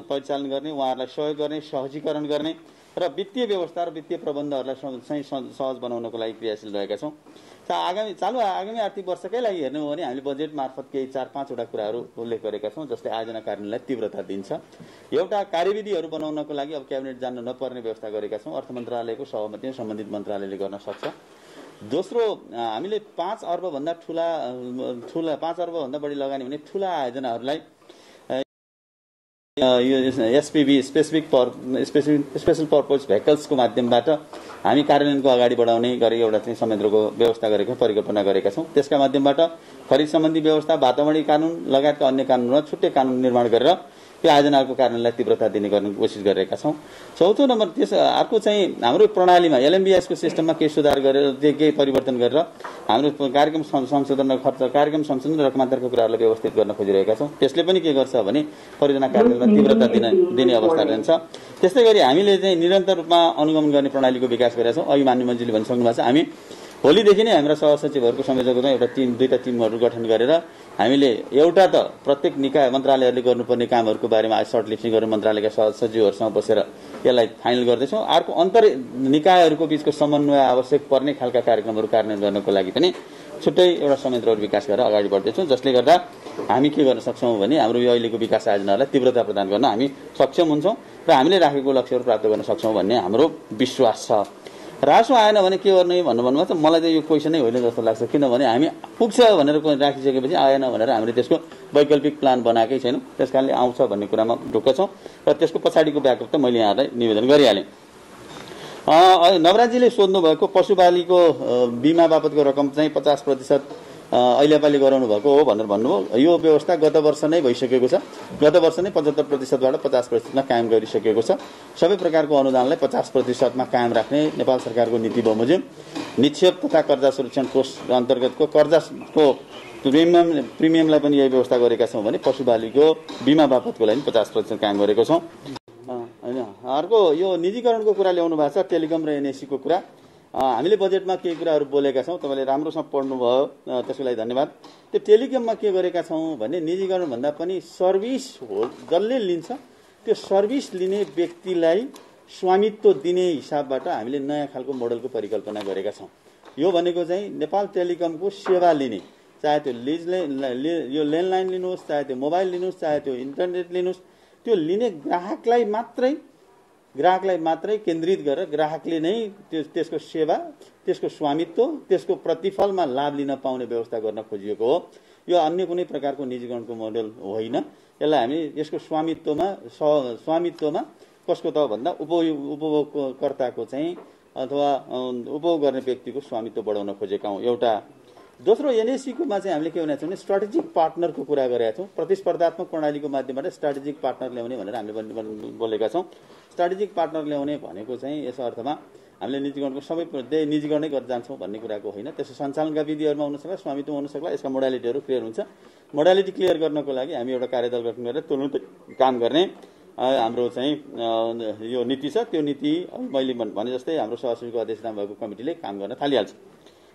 परिचालन गर्ने, उहाँहरूलाई सहयोग गर्ने, सहजीकरण गर्ने र वित्तीय व्यवस्था र वित्तीय प्रबन्धहरूलाई चाहिँ सहज बनाउनको लागि क्रियाशील रहेका छौँ। आगामी आर्थिक वर्षकै लागि हेर्नु हो भने हामीले बजेट मार्फत केही 4-5 वटा कुराहरू उल्लेख गरेका छौँ, जसले आयोजना कार्यान्वयनलाई तीव्रता दिन्छ। एउटा कार्यविधिहरू बनाउनको लागि अब क्याबिनेट जान्न नपर्ने व्यवस्था गरेका छौँ। अर्थ मन्त्रालयको सहमति सम्बन्धित मन्त्रालयले गर्न सक्छ। दोस्रो, हामीले 5 अर्बभन्दा ठुला 5 अर्बभन्दा बढी लगानी हुने ठुला आयोजनाहरूलाई यो एसपीभी स्पेशल पर्पज भेहिकल्सको माध्यमबाट हामी कार्यान्वयनको अगाडि बढाउने गरी एउटा चाहिँ संयन्त्रको व्यवस्था गरेका परिकल्पना गरेका छौँ। त्यसका माध्यमबाट खरिद सम्बन्धी व्यवस्था, वातावरणीय कानुन लगायतका अन्य कानुनमा छुट्टै कानुन निर्माण गरेर त्यो आयोजनाको कार्यान्वयनलाई तीव्रता दिने गर्ने कोसिस गरिरहेका छौँ। चौथो नम्बर, अर्को चाहिँ हाम्रो प्रणालीमा एलएमबीएसको सिस्टममा केही सुधार गरेर केही परिवर्तन गरेर हाम्रो कार्यक्रम संशोधन र खर्च कार्यक्रम संशोधन र रकमान्तरको कुराहरूलाई व्यवस्थित गर्न खोजिरहेका छौँ। त्यसले पनि के गर्छ भने परियोजना कार्यान्वयनमा तीव्रता दिने अवस्था रहन्छ। त्यस्तै गरी हामीले चाहिँ निरन्तर रूपमा अनुगमन गर्ने प्रणालीको विकास गरेका छौँ। अघि मान्य मन्त्रीले भनिसक्नु भएको छ, हामी भोलिदेखि नै हाम्रा सहसचिवहरूको संयोजकमा दुईटा टिमहरू गठन गरेर हामीले एउटा त प्रत्येक निकाय मन्त्रालयहरूले गर्नुपर्ने कामहरूको बारेमा आज सर्ट लिस्टिङ गरेर मन्त्रालयका सहसचिवहरूसँग बसेर यसलाई फाइनल गर्दैछौँ। अर्को अन्तर निकायहरूको बीचको समन्वय आवश्यक पर्ने खालका कार्यक्रमहरू कार्यान्वयन गर्नको लागि पनि छुट्टै एउटा संयन्त्रहरू विकास गरेर अगाडि बढ्दैछौँ, जसले गर्दा हामी के गर्न सक्छौँ भने हाम्रो यो अहिलेको विकास आयोजनाहरूलाई तीव्रता प्रदान गर्न हामी सक्षम हुन्छौँ र हामीले राखेको लक्ष्यहरू प्राप्त गर्न सक्छौँ भन्ने हाम्रो विश्वास छ। रासो आएन भने के गर्ने भन्नुभएको छ। मलाई चाहिँ यो क्वेसन नै होइन जस्तो लाग्छ, किनभने हामी पुग्छ भनेर राखिसकेपछि आएन भनेर हामीले त्यसको वैकल्पिक प्लान बनाएकै छैनौँ। त्यस कारणले आउँछ भन्ने कुरामा ढुक्क छौँ र त्यसको पछाडिको ब्याकअप त मैले यहाँलाई निवेदन गरिहालेँ। नवराजीले सोध्नु भएको पशुपालीको बिमा बापतको रकम चाहिँ 50% अहिलेपालि गराउनु भएको हो भनेर भन्नुभयो। यो व्यवस्था गत वर्ष नै भइसकेको छ। गत वर्ष नै 75%बाट 50%मा कायम गरिसकेको छ। सबै प्रकारको अनुदानलाई 50%मा कायम राख्ने नेपाल सरकारको नीति बमोजिम निक्षेप तथा कर्जा सुरक्षण कोष अन्तर्गतको कर्जाको प्रिमियमलाई पनि यही व्यवस्था गरेका छौँ भने पशुपालीको बिमा बापतको लागि 50% कायम गरेको छौँ। होइन, अर्को यो निजीकरणको कुरा ल्याउनु भएको छ, टेलिकम र एनएसीको कुरा। हामीले बजेटमा केही कुराहरू बोलेका छौँ, तपाईँले राम्रोसँग पढ्नुभयो, त्यसको लागि धन्यवाद। त्यो टेलिकममा के गरेका छौँ भने निजीकरण भन्दा पनि सर्भिस हो, जसले लिन्छ त्यो सर्भिस लिने व्यक्तिलाई स्वामित्व दिने हिसाबबाट हामीले नयाँ खालको मोडलको परिकल्पना गरेका छौँ। यो भनेको चाहिँ नेपाल टेलिकमको सेवा लिने, चाहे त्यो यो ल्यान्डलाइन लिनुहोस्, चाहे त्यो मोबाइल लिनुहोस्, चाहे त्यो इन्टरनेट लिनुहोस्, त्यो लिने ग्राहकलाई मात्रै केन्द्रित गरेर ग्राहकले नै त्यसको सेवा, त्यसको स्वामित्व, त्यसको प्रतिफलमा लाभ लिन पाउने व्यवस्था गर्न खोजिएको हो। यो अन्य कुनै प्रकारको निजीकरणको मोडल होइन। यसलाई हामी यसको स्वामित्वमा कसको त भन्दा उपभोगकर्ताको चाहिँ अथवा उपभोग गर्ने व्यक्तिको स्वामित्व बढाउन खोजेका हौँ एउटा। दोस्रो, एनएसीकोमा चाहिँ हामीले के भनेको छौँ भने स्ट्राटेजिक पार्टनरको कुरा गरेका छौँ। प्रतिस्पर्धात्मक प्रणालीको माध्यमबाट स्ट्राटेजिक पार्टनर ल्याउने भनेर हामीले बोलेका छौँ। स्ट्राटेजिक पार्टनर ल्याउने भनेको चाहिँ यस अर्थमा हामीले निजीकरणको सबै निजीकरणै गरेर जान्छौँ भन्ने कुराको होइन। त्यसको सञ्चालनका विधिहरूमा हुन सक्ला, स्वामित्व हुन सक्ला, यसका मोडालिटीहरू क्लियर हुन्छ। मोडालिटी क्लियर गर्नको लागि हामी एउटा कार्यदल गठन गरेर तुरुन्तै काम गर्ने हाम्रो चाहिँ यो नीति छ। त्यो नीति मैले भने जस्तै हाम्रो सहसचिवको अध्यक्षतामा भएको कमिटीले काम गर्न थालिहाल्छ।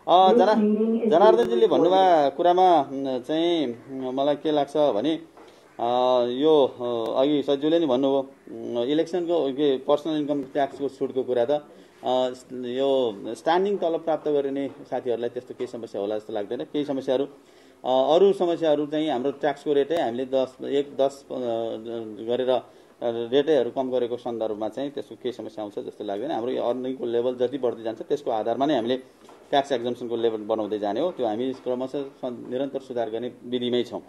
जनार्दनजीले भन्नुभएको कुरामा चाहिँ मलाई के लाग्छ भने यो अघि सचिवले नि भन्नुभयो इलेक्सनको पर्सनल इन्कम ट्याक्सको छुटको कुरा त यो स्ट्यान्डिङ तलब प्राप्त गर्ने साथीहरूलाई त्यस्तो केही समस्या होला जस्तो लाग्दैन। केही समस्याहरू अरू समस्याहरू चाहिँ हाम्रो ट्याक्सको रेटै हामीले 10 गरेर रेटैहरू कम गरेको सन्दर्भमा चाहिँ त्यसको केही समस्या आउँछ जस्तो लाग्दैन। हाम्रो अर्निङको लेभल जति बढ्दै जान्छ त्यसको आधारमा नै हामीले ट्याक्स एक्जम्पसनको लेभल बनाउँदै जाने हो। त्यो हामी क्रमशः निरन्तर सुधार गर्ने विधिमै छौँ।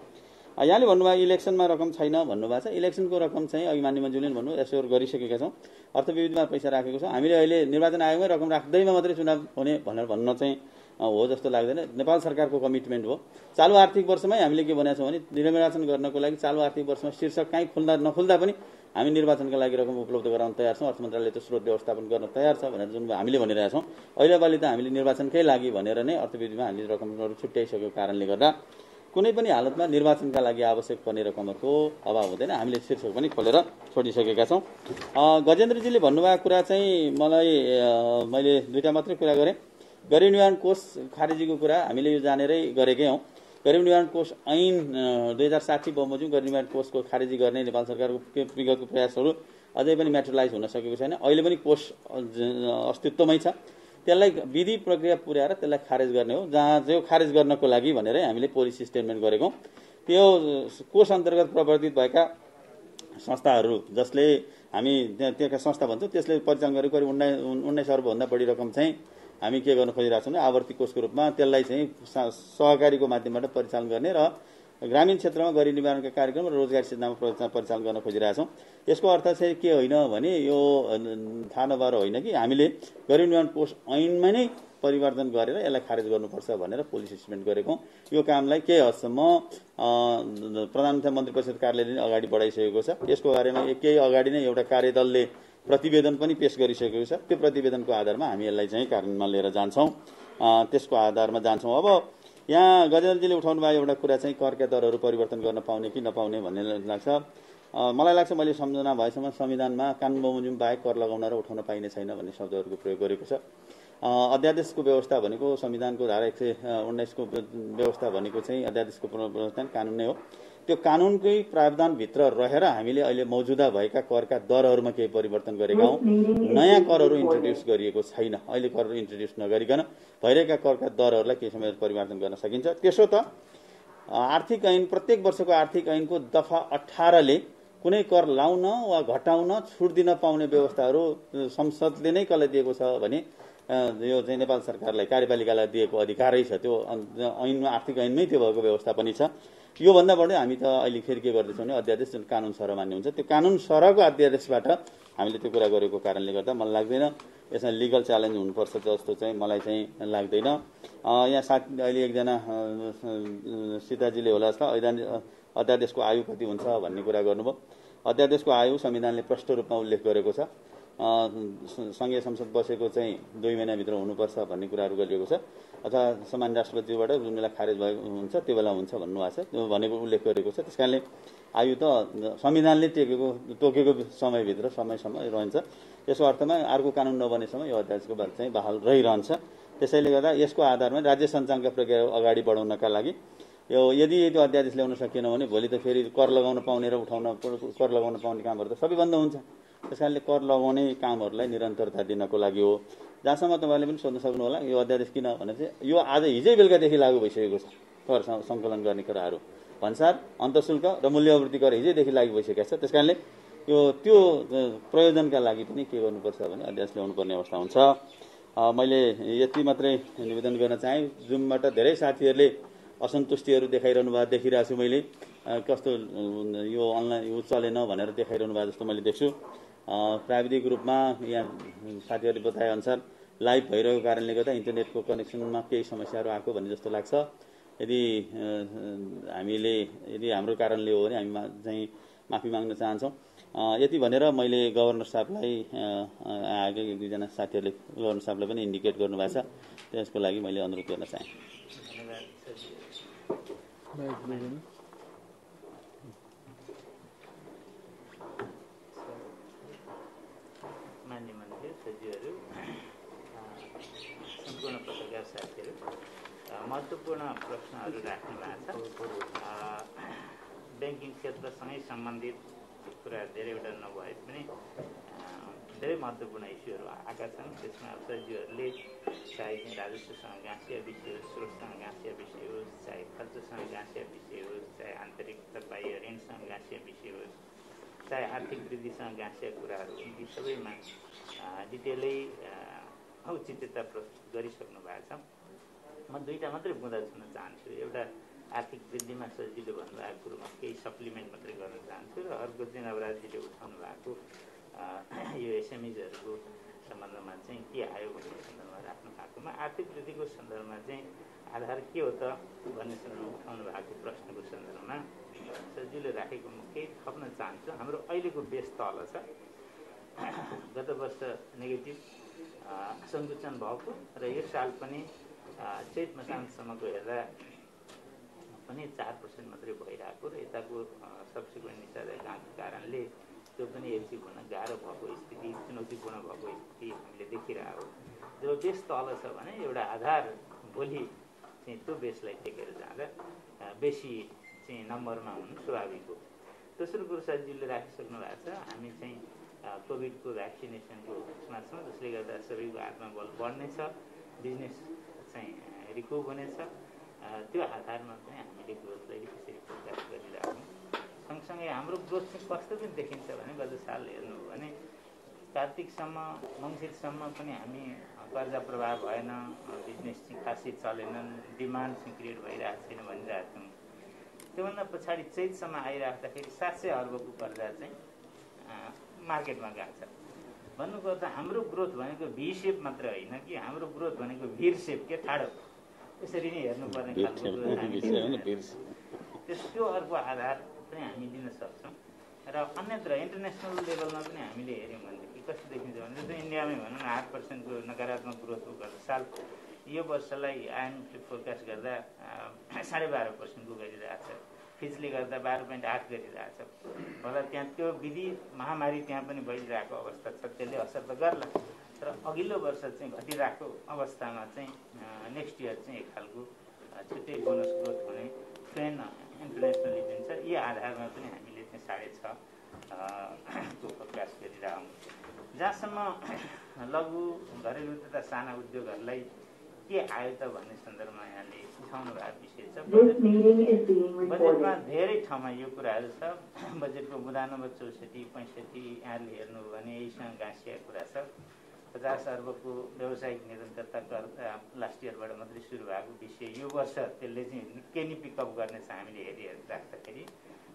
यहाँले भन्नुभयो इलेक्सनमा रकम छैन भन्नुभएको छ। इलेक्सनको रकम चाहिँ अघि मान्य मन्त्रीले भन्नु एस्योर गरिसकेका छौँ। अर्थविविधमा पैसा राखेको छौँ। हामीले अहिले निर्वाचन आयोगमै रकम राख्दैमा मात्रै चुनाव हुने भनेर भन्न चाहिँ हो जस्तो लाग्दैन। नेपाल सरकारको कमिटमेन्ट हो। चालु आर्थिक वर्षमै हामीले के भनेको छौँ भने निर्वाचन गर्नको लागि चालु आर्थिक वर्षमा शीर्षक कहीँ नखुल्दा पनि हामी निर्वाचनका लागि रकम उपलब्ध गराउन तयार छौँ, अर्थ मन्त्रालयले त्यो स्रोत व्यवस्थापन गर्न तयार छ भनेर जुन हामीले भनिरहेका छौँ। अहिलेपालि त हामीले निर्वाचनकै लागि भनेर नै अर्थविधिमा हामीले रकमहरू छुट्याइसकेको कारणले गर्दा कुनै पनि हालतमा निर्वाचनका लागि आवश्यक पर्ने रकमहरूको अभाव हुँदैन। हामीले शीर्षक पनि खोलेर छोडिसकेका छौँ। गजेन्द्रजीले भन्नुभएको कुरा चाहिँ मैले दुईवटा मात्रै कुरा गरेँ। गरिब निवारण कोष खारेजीको कुरा हामीले यो जानेरै गरेकै हौँ। गरिब निवारण कोष ऐन 2060 बमोजिम गरिब निवारण कोषको खारेजी गर्ने नेपाल सरकारको विगतको प्रयासहरू अझै पनि म्याटेरियलाइज हुन सकेको छैन। अहिले पनि कोष अस्तित्वमै छ। त्यसलाई विधि प्रक्रिया पुर्याएर त्यसलाई खारेज गर्ने हो। जहाँ जो खारेज गर्नको लागि भनेरै हामीले पोलिसी स्टेटमेन्ट गरेको। त्यो कोष अन्तर्गत प्रवर्तित भएका संस्थाहरू जसले हामी त्यहाँ संस्था भन्छौँ, त्यसले परिचालन गरेको करिब 19 अर्बभन्दा बढी रकम चाहिँ हामी के गर्न खोजिरहेको छौँ भने आवर्ती कोषको रूपमा त्यसलाई चाहिँ सहकारीको माध्यमबाट परिचालन गर्ने र ग्रामीण क्षेत्रमा गरिब निवारणका कार्यक्रम र रोजगारी सिर्जनामा परिचालन गर्न खोजिरहेछौँ। यसको अर्थ चाहिँ के होइन भने यो थाहा नभएर होइन कि हामीले गरिब निवारण कोष ऐनमा नै परिवर्तन गरेर यसलाई खारेज गर्नुपर्छ भनेर पोलिसी स्टेटमेन्ट गरेको। यो कामलाई केही हदसम्म प्रधानमन्त्री मन्त्री परिषद कार्यालयले अगाडि बढाइसकेको छ। यसको बारेमा केही अगाडि नै एउटा कार्यदलले प्रतिवेदन पनि पेश गरिसकेको छ। त्यो प्रतिवेदनको आधारमा हामी यसलाई चाहिँ कार्यान्वयनमा लिएर जान्छौँ। त्यसको आधारमा जान्छौँ। अब यहाँ गजेन्द्रजीले उठाउनु भएको एउटा कुरा चाहिँ करका दरहरू परिवर्तन गर्न पाउने कि नपाउने भन्ने लाग्छ। मलाई लाग्छ मैले सम्झना भएसम्म संविधानमा कानुन बमोजिम बाहेक कर लगाउन र उठाउन पाइने छैन भन्ने शब्दहरूको प्रयोग गरेको छ। अध्यादेशको व्यवस्था भनेको संविधानको धारा 119 को व्यवस्था भनेको चाहिँ अध्यादेशको प्रावधान कानुन नै हो। त्यो कानुनकै प्रावधानभित्र रहेर हामीले अहिले मौजुदा भएका करका दरहरूमा केही परिवर्तन गरेका हौँ। नयाँ करहरू इन्ट्रोड्युस गरिएको छैन। अहिले करहरू इन्ट्रोड्युस नगरिकन भइरहेका करका दरहरूलाई केही समय परिवर्तन गर्न सकिन्छ। त्यसो त आर्थिक ऐन प्रत्येक वर्षको आर्थिक ऐनको दफा 18ले कुनै कर लाउन वा घटाउन छुट दिन पाउने व्यवस्थाहरू संसदले नै कसलाई दिएको छ भने यो चाहिँ नेपाल सरकारलाई कार्यपालिकालाई दिएको अधिकारै छ। त्यो ऐनमा आर्थिक ऐनमै त्यो भएको व्यवस्था पनि छ। योभन्दा बढी हामी त अहिले फेरि के गर्दैछौँ भने अध्यादेश जुन कानुन सर मान्य हुन्छ त्यो कानुन सरको अध्यादेशबाट हामीले त्यो कुरा गरेको कारणले गर्दा मलाई लाग्दैन यसमा लिगल च्यालेन्ज हुनुपर्छ जस्तो चाहिँ मलाई चाहिँ लाग्दैन। यहाँ साथी अहिले एकजना सीताजीले होला जस्तो अध्यादेशको आयु कति हुन्छ भन्ने कुरा गर्नुभयो। अध्यादेशको आयु संविधानले प्रष्ट रूपमा उल्लेख गरेको छ। सङ्घीय संसद बसेको चाहिँ 2 महिनाभित्र हुनुपर्छ भन्ने कुराहरू गरिएको छ। अथवा सामान्य राष्ट्रपतिबाट जुन बेला खारेज भएको हुन्छ त्यो बेला हुन्छ भन्नुभएको छ, त्यो भनेको उल्लेख गरेको छ। त्यस कारणले आयु त संविधानले तोकेको समयभित्र समयसम्म रहन्छ। यसको अर्थमा अर्को कानुन नबनेसम्म यो अध्यादेशको बात चाहिँ बहाल रहिरहन्छ। त्यसैले गर्दा यसको आधारमा राज्य सञ्चालनका प्रक्रिया अगाडि बढाउनका लागि यो यदि त्यो अध्यादेश ल्याउन सकिएन भने भोलि त फेरि कर लगाउन पाउने र उठाउन कर लगाउन पाउने कामहरू त सबै बन्द हुन्छ। त्यस कारणले कर लगाउने कामहरूलाई निरन्तरता दिनको लागि हो। जहाँसम्म तपाईँले पनि सोध्न सक्नु होला यो अध्यादेश किन भने चाहिँ यो आज हिजै बेलुकादेखि लागू भइसकेको छ। कर सङ्कलन गर्ने कुराहरू भन्सार अन्तःशुल्क र मूल्यवृद्धि कर हिजैदेखि लागू भइसकेको छ। त्यस कारणले त्यो प्रयोजनका लागि पनि के गर्नुपर्छ भने अध्यादेश ल्याउनु पर्ने अवस्था हुन्छ। मैले यति मात्रै निवेदन गर्न चाहेँ। जुमबाट धेरै साथीहरूले असन्तुष्टिहरू देखाइरहनु भएको देखिरहेको छु। मैले कस्तो यो अनलाइन यो चलेन भनेर देखाइरहनु भएको जस्तो मैले देख्छु। प्राविधिक रूपमा यहाँ साथीहरूले बताएअनुसार लाइभ भइरहेको कारणले गर्दा इन्टरनेटको कनेक्सनमा केही समस्याहरू आएको भन्ने जस्तो लाग्छ। यदि हाम्रो कारणले हो भने हामी चाहिँ माफी माग्न चाहन्छौँ। यति भनेर मैले गभर्नर साहबलाई आएको 1-2जना साथीहरूले गभर्नर साहबलाई पनि इन्डिकेट गर्नुभएको छ। त्यसको लागि मैले अनुरोध गर्न चाहेँ। मान्य मन्त्री सचिवहरू, सम्पूर्ण पत्रकार साथीहरू, महत्त्वपूर्ण प्रश्नहरू राख्नु भएको छ। ब्याङ्किङ क्षेत्रसँगै सम्बन्धित कुराहरू धेरैवटा नभए पनि धेरै महत्त्वपूर्ण इस्युहरू आएका छन्। त्यसमा सचिवहरूले चाहे राजस्वसँग गाँसिया विषय होस्, स्रोतसँग गाँसिया विषय होस्, चाहे खर्चसँग गाँसिया विषय होस्, चाहे आन्तरिक बाह्य ऋणसँग गाँसिया विषय होस्, चाहे आर्थिक वृद्धिसँग गाँसिया कुराहरू, यी सबैमा डिटेलै औचित्यता प्रस्तुत गरिसक्नु भएको छ। म 2टा मात्रै बुँदा छुन चाहन्छु। एउटा आर्थिक वृद्धिमा सजिलो भन्नुभएको कुरोमा केही सप्लिमेन्ट मात्रै गर्न चाहन्छु र अर्को चाहिँ नवराजीले उठाउनु भएको यो एसएमइजहरूको सम्बन्धमा चाहिँ के आयो भन्ने सन्दर्भमा राख्नु भएकोमा आर्थिक वृद्धिको सन्दर्भमा चाहिँ आधार के हो त भन्ने सन्दर्भमा उठाउनु भएको प्रश्नको सन्दर्भमा सरजीले राखेको म केही थप्न चाहन्छु। हाम्रो अहिलेको बेस तल छ। गत वर्ष नेगेटिभ सङ्कुचन भएको र यो साल पनि चैत मसान्तसम्मको हेर्दा पनि 4% मात्रै भइरहेको र यताको सब्सिक्वेन्ट निषेधाज्ञाको कारणले त्यो पनि एचिभ हुन गाह्रो भएको स्थिति, चुनौतीपूर्ण भएको स्थिति हामीले देखिरहेको। जब बेस तल छ भने एउटा आधार भोलि चाहिँ त्यो बेसलाई टेकेर जाँदा बेसी चाहिँ नम्बरमा हुनु स्वाभाविक हो। दोस्रो कुरो सरजीले राखिसक्नु भएको छ, हामी चाहिँ कोभिडको भ्याक्सिनेसनको उसमा छौँ, जसले गर्दा सबैको आत्मबल बढ्नेछ, बिजनेस चाहिँ रिकभ हुनेछ। त्यो आधारमा चाहिँ हामीले ग्रोथलाई त्यसरी फोकस गरिरहेको छौँ। सँगसँगै हाम्रो ग्रोथ चाहिँ कस्तो पनि देखिन्छ भने गत साल हेर्नु हो भने कार्तिकसम्म मङ्सिरसम्म पनि हामी कर्जा प्रभाव भएन, बिजनेस चाहिँ खासै चलेनन्, डिमान्ड चाहिँ क्रिएट भइरहेको छैन भनिरहेको थियौँ। त्योभन्दा पछाडि चैतसम्म आइराख्दाखेरि 700 अर्बको कर्जा चाहिँ मार्केटमा गएको छ। भन्नुको अर्थ हाम्रो ग्रोथ भनेको भी सेप मात्र होइन कि हाम्रो ग्रोथ भनेको भिर सेप के ठाडो, यसरी नै हेर्नुपर्ने खालको त्यो अर्को आधार चाहिँ हामी दिन सक्छौँ। र अन्यत्र इन्टरनेसनल लेभलमा पनि हामीले हेऱ्यौँ भनेदेखि कस्तो देखिन्छ भने जस्तो इन्डियामै भनौँ न 8%को नकारात्मक ग्रोथ गत साल, यो वर्षलाई आइएमएफले फोरकास्ट गर्दा 12.5%को गरिरहेको छ। फिचले गर्दा 12.8 गरिरहेको छ। होला त्यहाँ त्यो विधि महामारी त्यहाँ पनि भइरहेको अवस्था छ, त्यसले असर त गर्ला। तर अघिल्लो वर्ष चाहिँ घटिरहेको अवस्थामा चाहिँ नेक्स्ट इयर चाहिँ एक खालको छुट्टै बोनस ग्रोथ हुने ट्रेन्ड इन्टरनेसनली जुन छ, यी आधारमा पनि हामीले चाहिँ 6.5 को फोरकास्ट गरिरहेको। जहाँसम्म लघु घरेलु तथा साना उद्योगहरूलाई के आयो त भन्ने सन्दर्भमा यहाँले उठाउनु भएको विषय छ। बजेटमा धेरै ठाउँमा यो कुराहरू छ। बजेटको मुद्दा नम्बर 64-65 यहाँले हेर्नु हो भने यहीसँग गाँसिएको कुरा छ। 50 अर्बको व्यावसायिक निरन्तरता कर लास्ट इयरबाट मात्रै सुरु भएको विषय यो वर्ष त्यसले चाहिँ निकै नै पिकअप गर्ने छ। हामीले हेरिराख्दाखेरि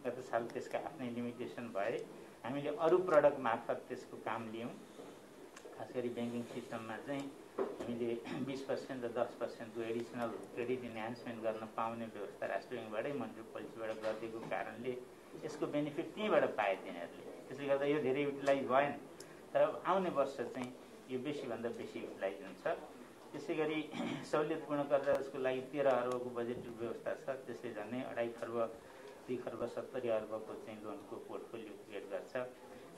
गत साल त्यसका आफ्नै लिमिटेसन भए, हामीले अरू प्रडक्ट मार्फत त्यसको काम लियौँ। खास गरी ब्याङ्किङ सिस्टममा चाहिँ हामीले 20% र 10%को एडिसनल क्रेडिट इन्हान्समेन्ट गर्न पाउने व्यवस्था राष्ट्र ब्याङ्कबाटै मन्जुर पोलिसीबाट गरिदिएको कारणले यसको बेनिफिट त्यहीँबाट पाए तिनीहरूले। त्यसले गर्दा यो धेरै युटिलाइज भएन, तर आउने वर्ष चाहिँ यो बेसीभन्दा बेसी युटिलाइज हुन्छ। त्यसै गरी सहुलियतपूर्ण कर्जा जसको लागि 13 अर्बको बजेट व्यवस्था छ, त्यसले झन्डै 2.5 खर्ब 2 खर्ब 70 अर्बको चाहिँ लोनको पोर्टफोलियो क्रिएट गर्छ।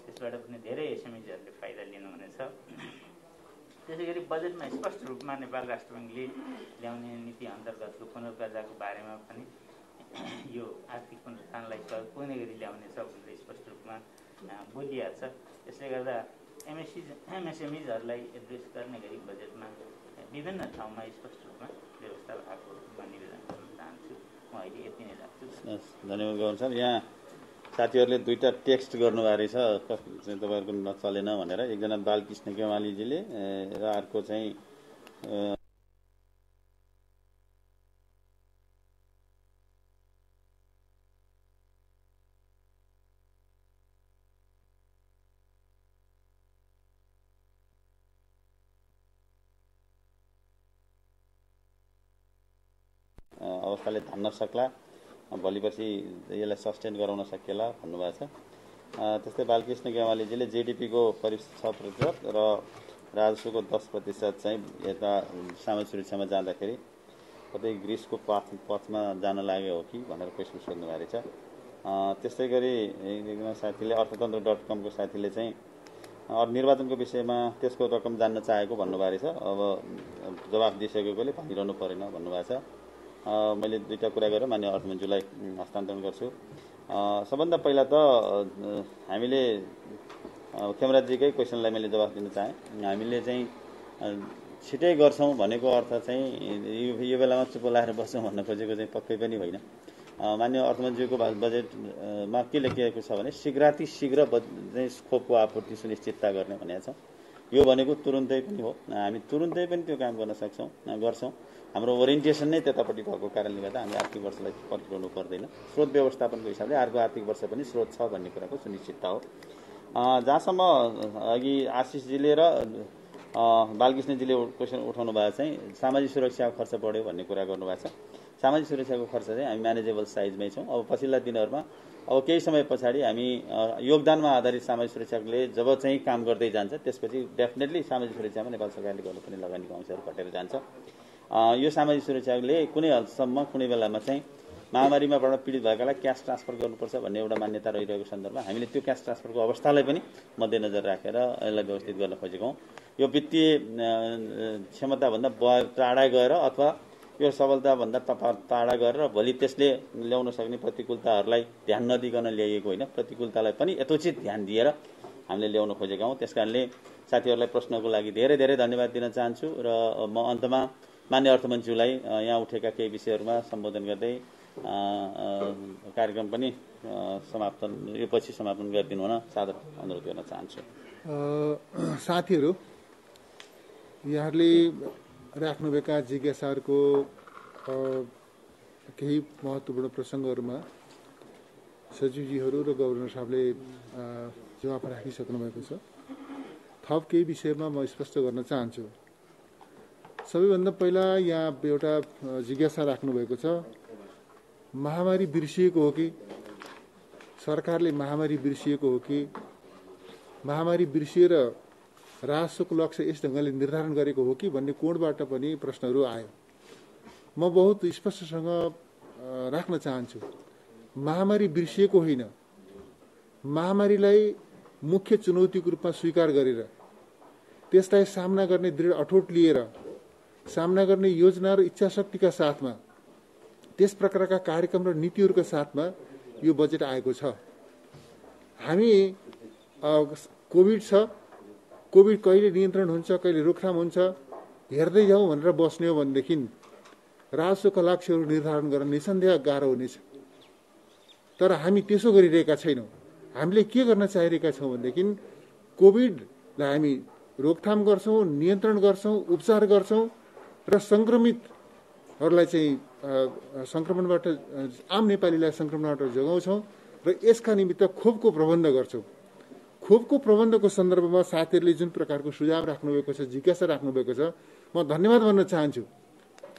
त्यसबाट पनि धेरै एसएमइजहरूले फाइदा लिनुहुनेछ। त्यसै गरी बजेटमा स्पष्ट रूपमा नेपाल राष्ट्र ब्याङ्कले ल्याउने नीति अन्तर्गतको पुनर्कर्जाको बारेमा पनि यो आर्थिक पुनरुत्थानलाई सहयोग पुग्ने गरी ल्याउनेछ भनेर स्पष्ट रूपमा बोलिएको छ। त्यसले गर्दा एमएसएमइजहरूलाई एड्रेस गर्ने गरी बजेटमा विभिन्न ठाउँमा स्पष्ट रूपमा व्यवस्था भएको म निवेदन गर्न चाहन्छु। म अहिले यति नै राख्छु। धन्यवाद गौर सर। यहाँ साथीहरूले दुईवटा टेक्स्ट गर्नुभएको रहेछ चाहिँ तपाईँहरूको नचलेन भनेर। एकजना बालकृष्ण गेवालीजीले र अर्को चाहिँ अवस्थाले धान्न सक्ला, भोलिपछि यसलाई सस्टेन गराउन सकिएला भन्नुभएको छ। त्यस्तै बालकृष्ण गेवालीजीले जेडिपीको करिब 6% र राजस्वको 10% चाहिँ यता सामाजिक सुरक्षामा जाँदाखेरि कतै ग्रिसको पथमा जान लाग्यो हो कि भनेर क्वेसन सोध्नु भएको रहेछ। त्यस्तै गरी एकजना साथीले अर्थतन्त्र.com को साथीले चाहिँ निर्वाचनको विषयमा त्यसको रकम जान्न चाहेको भन्नुभएको रहेछ। अब जवाफ दिइसकेकोले भनिरहनु परेन भन्नुभएको छ। मैले दुईवटा कुरा गरेर मान्य अर्थमन्त्रीलाई हस्तान्तरण गर्छु। सबभन्दा पहिला त हामीले खेमराजीकै क्वेसनलाई मैले जवाफ दिन चाहेँ। हामीले चाहिँ छिटै गर्छौँ भनेको अर्थ चाहिँ यो बेलामा चुप लाएर बस्छौँ भन्न खोजेको चाहिँ पक्कै पनि होइन। मान्य अर्थमन्त्रीको बजेटमा के लेखिएको छ भने शीघ्रातिशीघ्र खोपको आपूर्ति सुनिश्चितता गर्ने भनेको छ। यो भनेको तुरुन्तै पनि हो, हामी तुरुन्तै पनि त्यो काम गर्न सक्छौँ, गर्छौँ। हाम्रो ओरिएन्टेसन नै त्यतापट्टि भएको कारणले गर्दा हामी आर्थिक वर्षलाई पर्खिरहनु पर्दैन। स्रोत व्यवस्थापनको हिसाबले अर्को आर्थिक वर्ष पनि स्रोत छ भन्ने कुराको सुनिश्चितता हो। जहाँसम्म अघि आशिषजीले र बालकृष्णजीले क्वेसन उठाउनु भएको चाहिँ सामाजिक सुरक्षा खर्च बढ्यो भन्ने कुरा गर्नुभएको छ। सामाजिक सुरक्षाको खर्च चाहिँ हामी म्यानेजेबल साइजमै छौँ। अब पछिल्ला दिनहरूमा अब केही समय पछाडि हामी योगदानमा आधारित सामाजिक सुरक्षाले जब चाहिँ काम गर्दै जान्छ त्यसपछि डेफिनेटली सामाजिक सुरक्षामा नेपाल सरकारले गर्नुपर्ने लगानीको अंशहरू घटेर जान्छ। यो सामाजिक सुरक्षाले कुनै हदसम्म कुनै बेलामा चाहिँ महामारीमाबाट पीडित भएकालाई क्यास ट्रान्सफर गर्नुपर्छ भन्ने एउटा मान्यता रहिरहेको सन्दर्भमा हामीले त्यो क्यास ट्रान्सफरको अवस्थालाई पनि मध्यनजर राखेर यसलाई व्यवस्थित गर्न खोजेको हौँ। यो वित्तीय क्षमताभन्दा टाढा गएर अथवा यो सबलताभन्दा टाढा गरेर भोलि त्यसले ल्याउन सक्ने प्रतिकूलताहरूलाई ध्यान नदिकन ल्याइएको होइन, प्रतिकूलतालाई पनि यथोचित ध्यान दिएर हामीले ल्याउन खोजेका हौँ। त्यसकारणले साथीहरूलाई प्रश्नको लागि धेरै धेरै धन्यवाद दिन चाहन्छु र म अन्तमा मान्य अर्थमन्त्रीलाई यहाँ उठेका केही विषयहरूमा सम्बोधन गर्दै कार्यक्रम पनि यो पछि समापन गरिदिनु हुन सादर अनुरोध गर्न चाहन्छु। साथीहरू, यहाँहरूले राख्नुभएका जिज्ञासाहरूको केही महत्त्वपूर्ण प्रसङ्गहरूमा सचिवजीहरू र गभर्नर साहबले जवाफ राखिसक्नु भएको छ। थप केही विषयमा म स्पष्ट गर्न चाहन्छु। सबैभन्दा पहिला यहाँ एउटा जिज्ञासा राख्नुभएको छ, महामारी बिर्सिएको हो कि, सरकारले महामारी बिर्सिएको हो कि, महामारी बिर्सिएर राजस्वको लक्ष्य यस ढङ्गले निर्धारण गरेको हो कि भन्ने कोणबाट पनि प्रश्नहरू आयो। म बहुत स्पष्टसँग राख्न चाहन्छु, महामारी बिर्सिएको होइन, महामारीलाई मुख्य चुनौतीको रूपमा स्वीकार गरेर त्यसलाई सामना गर्ने दृढ अठोट लिएर सामना गर्ने योजना र इच्छाशक्तिका साथमा त्यस प्रकारका कार्यक्रम र नीतिहरूका साथमा यो बजेट आएको छ। हामी कोभिड छ, कोभिड कहिले नियन्त्रण हुन्छ कहिले रोकथाम हुन्छ हेर्दै जाउँ भनेर बस्ने हो भनेदेखि राजस्वका लक्ष्यहरू निर्धारण गर्न निसन्देह गाह्रो हुनेछ। तर हामी त्यसो गरिरहेका छैनौँ। हामीले के गर्न चाहिरहेका छौँ भनेदेखि कोभिडलाई हामी रोकथाम गर्छौँ, नियन्त्रण गर्छौँ, उपचार गर्छौँ र सङ्क्रमितहरूलाई चाहिँ सङ्क्रमणबाट आम नेपालीलाई सङ्क्रमणबाट जोगाउँछौँ र यसका निमित्त खोपको प्रबन्ध गर्छौँ। खोपको प्रबन्धको सन्दर्भमा साथीहरूले जुन प्रकारको सुझाव राख्नुभएको छ, जिज्ञासा राख्नुभएको छ, म धन्यवाद भन्न चाहन्छु।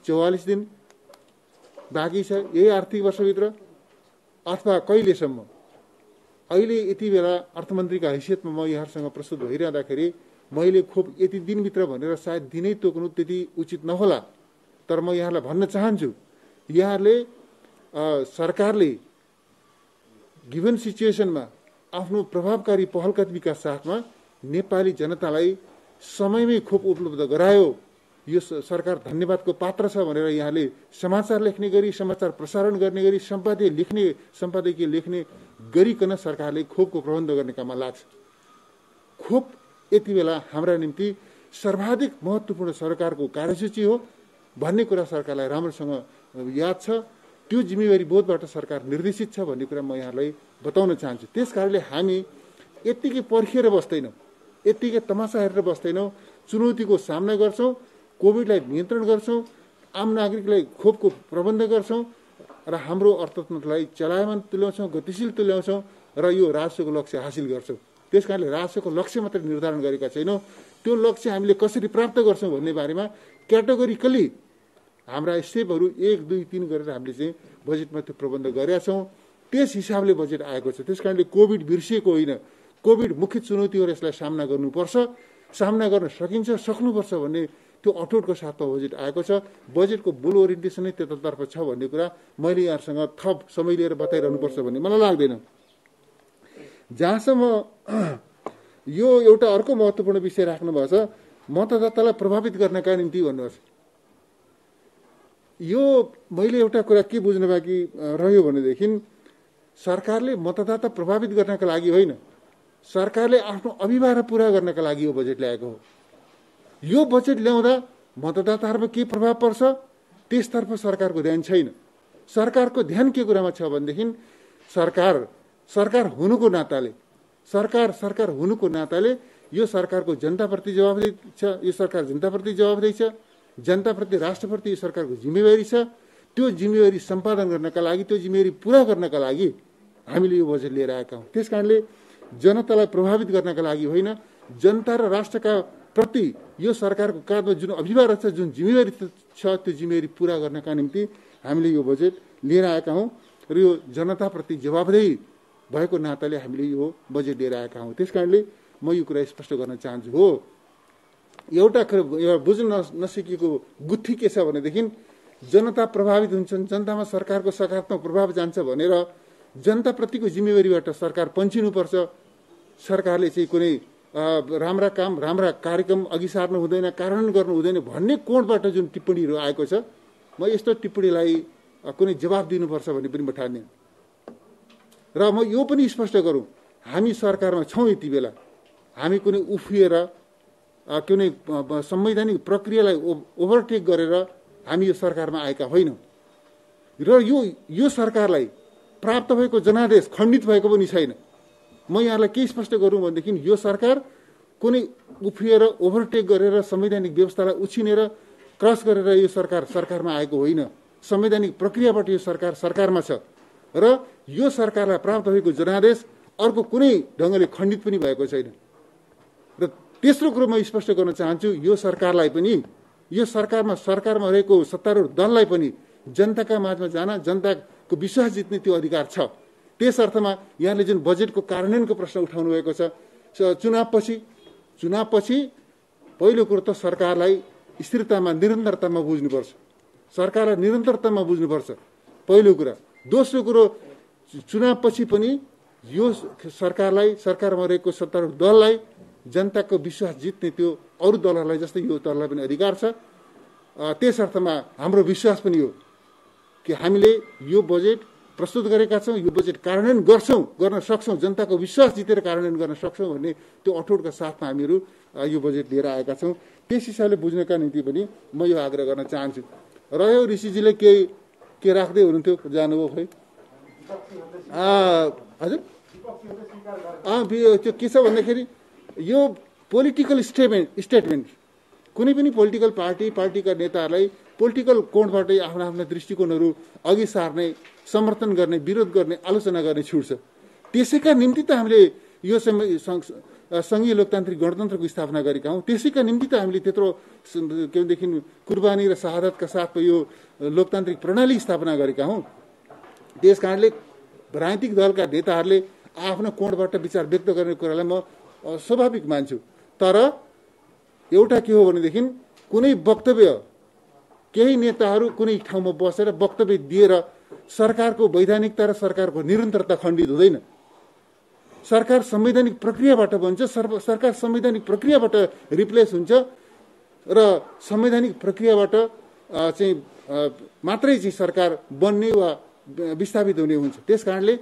44 दिन बाँकी छ यही आर्थिक वर्षभित्र अथवा कहिलेसम्म। अहिले यति बेला अर्थमन्त्रीका हैसियतमा म यहाँहरूसँग प्रस्तुत भइरहँदाखेरि मैले खोप यति दिनभित्र भनेर सायद दिनै तोक्नु त्यति उचित नहोला। तर म यहाँलाई भन्न चाहन्छु, यहाँहरूले सरकारले गिभन सिचुएसनमा आफ्नो प्रभावकारी पहलकदमीका साथमा नेपाली जनतालाई समयमै खोप उपलब्ध गरायो। यो सरकार धन्यवादको पात्र छ भनेर यहाँले समाचार लेख्ने गरी, समाचार प्रसारण गर्ने गरी, सम्पादकीय लेख्ने गरिकन सरकारले खोपको प्रबन्ध गर्ने काममा लाग्छ। खोप यति बेला हाम्रा निम्ति सर्वाधिक महत्त्वपूर्ण सरकारको कार्यसूची हो भन्ने कुरा सरकारलाई राम्रोसँग याद छ। त्यो जिम्मेवारी बोधबाट सरकार निर्देशित छ भन्ने कुरा म यहाँलाई बताउन चाहन्छु। त्यस कारणले हामी यत्तिकै पर्खिएर बस्दैनौँ, यत्तिकै तमासा हेरेर बस्दैनौँ, चुनौतीको सामना गर्छौँ, कोभिडलाई नियन्त्रण गर्छौँ, आम नागरिकलाई खोपको प्रबन्ध गर्छौँ र हाम्रो अर्थतन्त्रलाई चलायमान तुल्याउँछौँ, गतिशील तुल्याउँछौँ र यो राजस्वको लक्ष्य हासिल गर्छौँ। त्यस कारणले राजस्वको लक्ष्य मात्रै निर्धारण गरेका छैनौँ, त्यो लक्ष्य हामीले कसरी प्राप्त गर्छौँ भन्ने बारेमा क्याटेगोरिकली हाम्रा स्टेपहरू 1, 2, 3 गरेर हामीले चाहिँ बजेटमा त्यो प्रबन्ध गरेका छौँ। त्यस हिसाबले बजेट आएको छ। त्यस कारणले कोभिड बिर्सिएको होइन, कोभिड मुख्य चुनौती हो, यसलाई सामना गर्नुपर्छ, सामना गर्न सकिन्छ, सक्नुपर्छ भन्ने त्यो अठोटको साथमा बजेट आएको छ। बजेटको मूल ओरिएन्टेसनै त्यतातर्फ छ भन्ने कुरा मैले यहाँसँग थप समय लिएर बताइरहनुपर्छ भन्ने मलाई लाग्दैन। जहाँसम्म यो एउटा अर्को महत्त्वपूर्ण विषय राख्नुभएको छ, मतदातालाई प्रभावित गर्नका निम्ति भन्नुहोस्। यो मैले एउटा कुरा के बुझ्न बाँकी रह्यो भनेदेखि सरकारले मतदाता प्रभावित गर्नका लागि होइन, सरकारले आफ्नो अभिभार पूरा गर्नका लागि यो बजेट ल्याएको हो। यो बजेट ल्याउँदा मतदाताहरूमा के प्रभाव पर्छ त्यसतर्फ सरकारको ध्यान छैन। सरकारको ध्यान के कुरामा छ भनेदेखि सरकार हुनुको नाताले, सरकार हुनुको नाताले यो सरकारको जनताप्रति जवाबदेही छ, यो सरकार जनताप्रति जवाबदेही छ, जनताप्रति राष्ट्रप्रति यो सरकारको जिम्मेवारी छ। त्यो जिम्मेवारी सम्पादन गर्नका लागि, त्यो जिम्मेवारी पूरा गर्नका लागि हामीले यो बजेट लिएर आएका हौँ। त्यस कारणले जनतालाई प्रभावित गर्नका लागि होइन, जनता र राष्ट्रका प्रति यो सरकारको काँधमा जुन अभिभार छ, जुन जिम्मेवारी छ, त्यो जिम्मेवारी पूरा गर्नका निम्ति हामीले यो बजेट लिएर आएका हौँ र यो जनताप्रति जवाबदेही भएको नाताले हामीले यो बजेट लिएर आएका हौँ। त्यस कारणले म यो कुरा स्पष्ट गर्न चाहन्छु। हो, एउटा बुझ्न नसकेको गुत्थी के छ भनेदेखि जनता प्रभावित हुन्छन्, जनतामा सरकारको सकारात्मक प्रभाव जान्छ भनेर जनताप्रतिको जिम्मेवारीबाट सरकार पन्छिनुपर्छ। सरकारले चाहिँ कुनै राम्रा काम राम्रा कार्यक्रम अघि सार्नु हुँदैन, कार्यान्वयन गर्नु हुँदैन भन्ने कोणबाट जुन टिप्पणीहरू आएको छ, म यस्तो टिप्पणीलाई कुनै जवाब दिनुपर्छ भन्ने पनि म ठान्दिनँ। र म यो पनि स्पष्ट गरौँ, हामी सरकारमा छौँ, यति बेला हामी कुनै उफिएर कुनै संवैधानिक प्रक्रियालाई ओभरटेक गरेर हामी यो सरकारमा आएका होइनौँ र यो सरकारलाई प्राप्त भएको जनादेश खण्डित भएको पनि छैन। म यहाँलाई के स्पष्ट गरौँ भनेदेखि यो सरकार कुनै उफ्रिएर ओभरटेक गरेर संवैधानिक व्यवस्थालाई उछिनेर क्रस गरेर यो सरकारमा आएको होइन। संवैधानिक प्रक्रियाबाट यो सरकारमा छ र यो सरकारलाई प्राप्त भएको जनादेश अर्को कुनै ढङ्गले खण्डित पनि भएको छैन। र तेस्रो कुरो म स्पष्ट गर्न चाहन्छु, यो सरकारलाई पनि, यो सरकारमा रहेको सत्तारूढ दललाई पनि जनताका माझमा जान, जनताको विश्वास जित्ने त्यो अधिकार छ। त्यस अर्थमा यहाँले जुन बजेटको कार्यान्वयनको प्रश्न उठाउनु भएको छ, चुनावपछि पहिलो कुरो त सरकारलाई स्थिरतामा निरन्तरतामा बुझ्नुपर्छ, सरकारलाई निरन्तरतामा बुझ्नुपर्छ पहिलो कुरा। दोस्रो कुरो, चुनावपछि पनि यो सरकारमा रहेको सत्तारूढ दललाई जनताको विश्वास जित्ने त्यो अरू दलहरूलाई जस्तै यो दललाई पनि अधिकार छ। त्यस अर्थमा हाम्रो विश्वास पनि हो कि हामीले यो बजेट प्रस्तुत गरेका छौँ, यो बजेट कार्यान्वयन गर्न सक्छौँ, जनताको विश्वास जितेर कार्यान्वयन गर्न सक्छौँ भन्ने त्यो अठोटका साथमा हामीहरू यो बजेट लिएर आएका छौँ। त्यस हिसाबले बुझ्नका निम्ति पनि म यो आग्रह गर्न चाहन्छु। रह्यो ऋषिजीले के राख्दै हुनुहुन्थ्यो, जानुभयो खै? हजुर, त्यो के छ भन्दाखेरि यो पोलिटिकल स्टेटमेन्ट कुनै पनि पोलिटिकल पार्टीका नेताहरूलाई पोलिटिकल कोणबाटै आफ्ना दृष्टिकोणहरू अघि सार्ने, समर्थन गर्ने, विरोध गर्ने, आलोचना गर्ने छुट छ। त्यसैका निम्ति त हामीले यो सङ्घीय लोकतान्त्रिक गणतन्त्रको स्थापना गरेका हौँ। त्यसैका निम्ति त हामीले त्यत्रो केदेखि कुर्बानी र शहादतका साथमा यो लोकतान्त्रिक प्रणाली स्थापना गरेका हौँ। त्यस कारणले राजनीतिक दलका नेताहरूले आफ्नो कोणबाट विचार व्यक्त गर्ने कुरालाई म स्वाभाविक मान्छु। तर एउटा के हो भनेदेखि कुनै वक्तव्य, केही नेताहरू कुनै ठाउँमा बसेर वक्तव्य दिएर सरकारको वैधानिकता र सरकारको निरन्तरता खण्डित हुँदैन। सरकार संवैधानिक प्रक्रियाबाट बन्छ, सरकार संवैधानिक प्रक्रियाबाट रिप्लेस हुन्छ र संवैधानिक प्रक्रियाबाट चाहिँ मात्रै चाहिँ सरकार बन्ने वा विस्थापित हुने हुन्छ। त्यस कारणले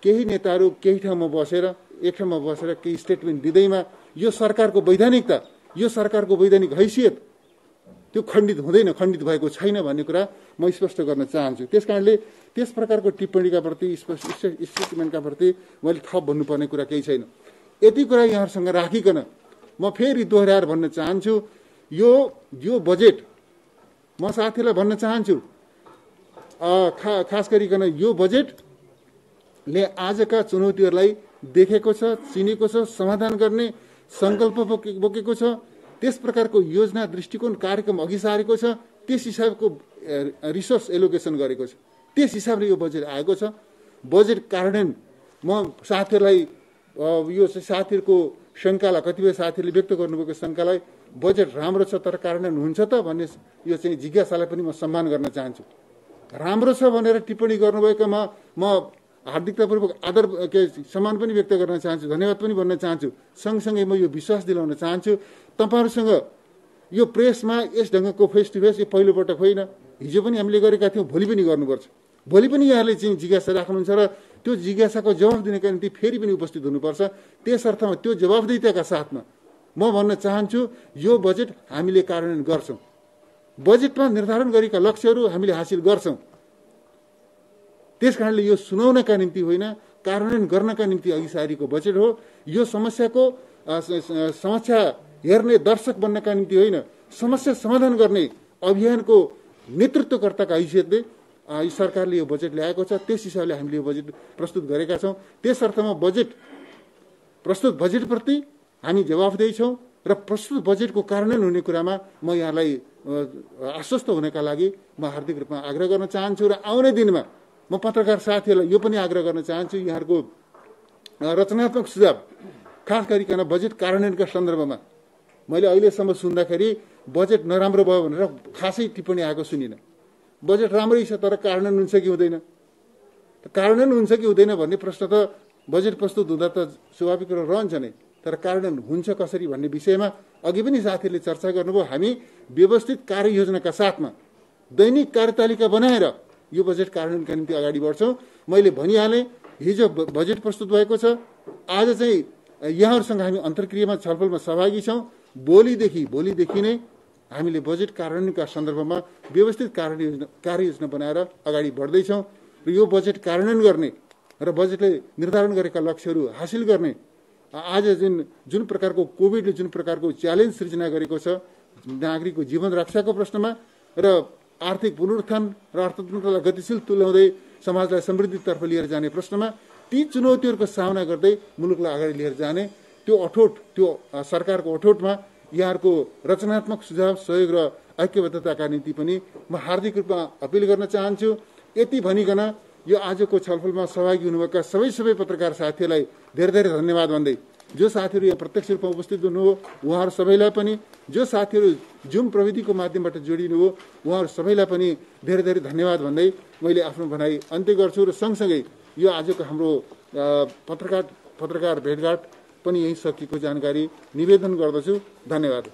केही नेताहरू केही ठाउँमा बसेर केही स्टेटमेन्ट दिँदैमा यो सरकारको वैधानिकता, यो सरकारको वैधानिक हैसियत त्यो खण्डित हुँदैन, खण्डित भएको छैन भन्ने कुरा म स्पष्ट गर्न चाहन्छु। त्यस कारणले त्यस प्रकारको टिप्पणीका प्रति, स्टेटमेन्टका प्रति मैले थप भन्नुपर्ने कुरा केही छैन। यति कुरा यहाँहरूसँग राखिकन म फेरि दोहोऱ्याएर भन्न चाहन्छु, यो बजेट म साथीलाई भन्न चाहन्छु, खास गरिकन यो बजेटले आजका चुनौतीहरूलाई देखेको छ, चिनेको छ, समाधान गर्ने सङ्कल्प बोकेको छ। त्यस प्रकारको योजना, दृष्टिकोण, कार्यक्रम अघि सारेको छ। त्यस हिसाबको रिसोर्स एलोकेसन गरेको छ। त्यस हिसाबले यो बजेट आएको छ। बजेट कार्यान्वयन म साथीहरूलाई यो साथीहरूको शङ्कालाई, कतिपय साथीहरूले व्यक्त गर्नुभएको शङ्कालाई बजेट राम्रो छ तर कार्यान्वयन हुन्छ त भन्ने यो चाहिँ जिज्ञासालाई पनि म सम्मान गर्न चाहन्छु। राम्रो छ भनेर टिप्पणी गर्नुभएकोमा म हार्दिकतापूर्वक आदर सम्मान पनि व्यक्त गर्न चाहन्छु, धन्यवाद पनि भन्न चाहन्छु। सँगसँगै म यो विश्वास दिलाउन चाहन्छु, तपाईँहरूसँग यो प्रेसमा यस ढङ्गको फेस टु फेस यो पहिलोपटक होइन, हिजो पनि हामीले गरेका थियौँ, भोलि पनि गर्नुपर्छ। भोलि पनि यहाँले चाहिँ जिज्ञासा राख्नुहुन्छ र त्यो जिज्ञासाको जवाफ दिनका निम्ति फेरि पनि उपस्थित हुनुपर्छ। त्यस अर्थमा त्यो जवाबदेहिताका साथमा म भन्न चाहन्छु, यो बजेट हामीले कार्यान्वयन गर्छौँ। बजेटमा निर्धारण गरेका लक्ष्यहरू हामीले हासिल गर्छौँ। त्यस कारणले यो सुनाउनका निम्ति होइन, कार्यान्वयन गर्नका निम्ति अघि सारिएको बजेट हो। यो समस्या हेर्ने दर्शक बन्नका निम्ति होइन, समस्या समाधान गर्ने अभियानको नेतृत्वकर्ताका हैसियतले यो सरकारले यो बजेट ल्याएको छ। त्यस हिसाबले हामीले यो बजेट प्रस्तुत गरेका छौँ। त्यस अर्थमा बजेटप्रति हामी जवाफदेही छौँ र र प्रस्तुत बजेटको कार्यान्वयन हुने कुरामा म यहाँलाई आश्वस्त हुनका लागि म हार्दिक रूपमा आग्रह गर्न चाहन्छु र आउने दिनमा म पत्रकार साथीहरूलाई यो पनि आग्रह गर्न चाहन्छु, यहाँहरूको रचनात्मक सुझाव खास गरिकन बजेट कार्यान्वयनका सन्दर्भमा मैले अहिलेसम्म सुन्दाखेरि बजेट नराम्रो भयो भनेर खासै टिप्पणी आएको सुनिनँ। बजेट राम्रै छ तर कार्यान्वयन हुन्छ कि हुँदैन, कार्यान्वयन हुन्छ कि हुँदैन भन्ने प्रश्न त बजेट प्रस्तुत हुँदा त स्वाभाविक रहन्छ नै, तर कार्यान्वयन हुन्छ कसरी भन्ने विषयमा अघि पनि साथीहरूले चर्चा गर्नुभयो। हामी व्यवस्थित कार्ययोजनाका साथमा दैनिक कार्यतालिका बनाएर यो बजेट कार्यान्वयनका निम्ति अगाडि बढ्छौँ। मैले भनिहालेँ, हिजो बजेट प्रस्तुत भएको छ, आज चाहिँ यहाँहरूसँग हामी अन्तर्क्रियामा छलफलमा सहभागी छौँ। भोलिदेखि नै हामीले बजेट कार्यान्वयनका सन्दर्भमा व्यवस्थित कार्ययोजना बनाएर अगाडि बढ्दैछौँ र यो बजेट कार्यान्वयन गर्ने र बजेटले निर्धारण गरेका लक्ष्यहरू हासिल गर्ने आज जुन प्रकारको कोभिडले जुन प्रकारको च्यालेन्ज सृजना गरेको छ नागरिकको जीवन रक्षाको प्रश्नमा र आर्थिक पुनरुत्थान र अर्थतन्त्रलाई गतिशील तुल्याउँदै समाजलाई समृद्धितर्फ लिएर जाने प्रश्नमा ती चुनौतीहरूको सामना गर्दै मुलुकलाई अगाडि लिएर जाने त्यो सरकारको अठोटमा यहाँहरूको रचनात्मक सुझाव, सहयोग र ऐक्यबद्धताका निम्ति पनि म हार्दिक रूपमा अपिल गर्न चाहन्छु। यति भनिकन यो आजको छलफलमा सहभागी हुनुभएका सबै पत्रकार साथीहरूलाई धेरै धेरै धन्यवाद भन्दै, जो साथीहरू यहाँ प्रत्यक्ष रूपमा उपस्थित हुनुभयो उहाँहरू सबैलाई पनि, जो साथीहरू जुम प्रविधिको माध्यमबाट जोडिनुभयो उहाँहरू सबैलाई पनि धेरै धेरै धन्यवाद भन्दै मैले आफ्नो भनाइ अन्त्य गर्छु र सँगसँगै यो आजको हाम्रो पत्रकार भेटघाट पनि यही सकिएको जानकारी निवेदन गर्दछु। धन्यवाद।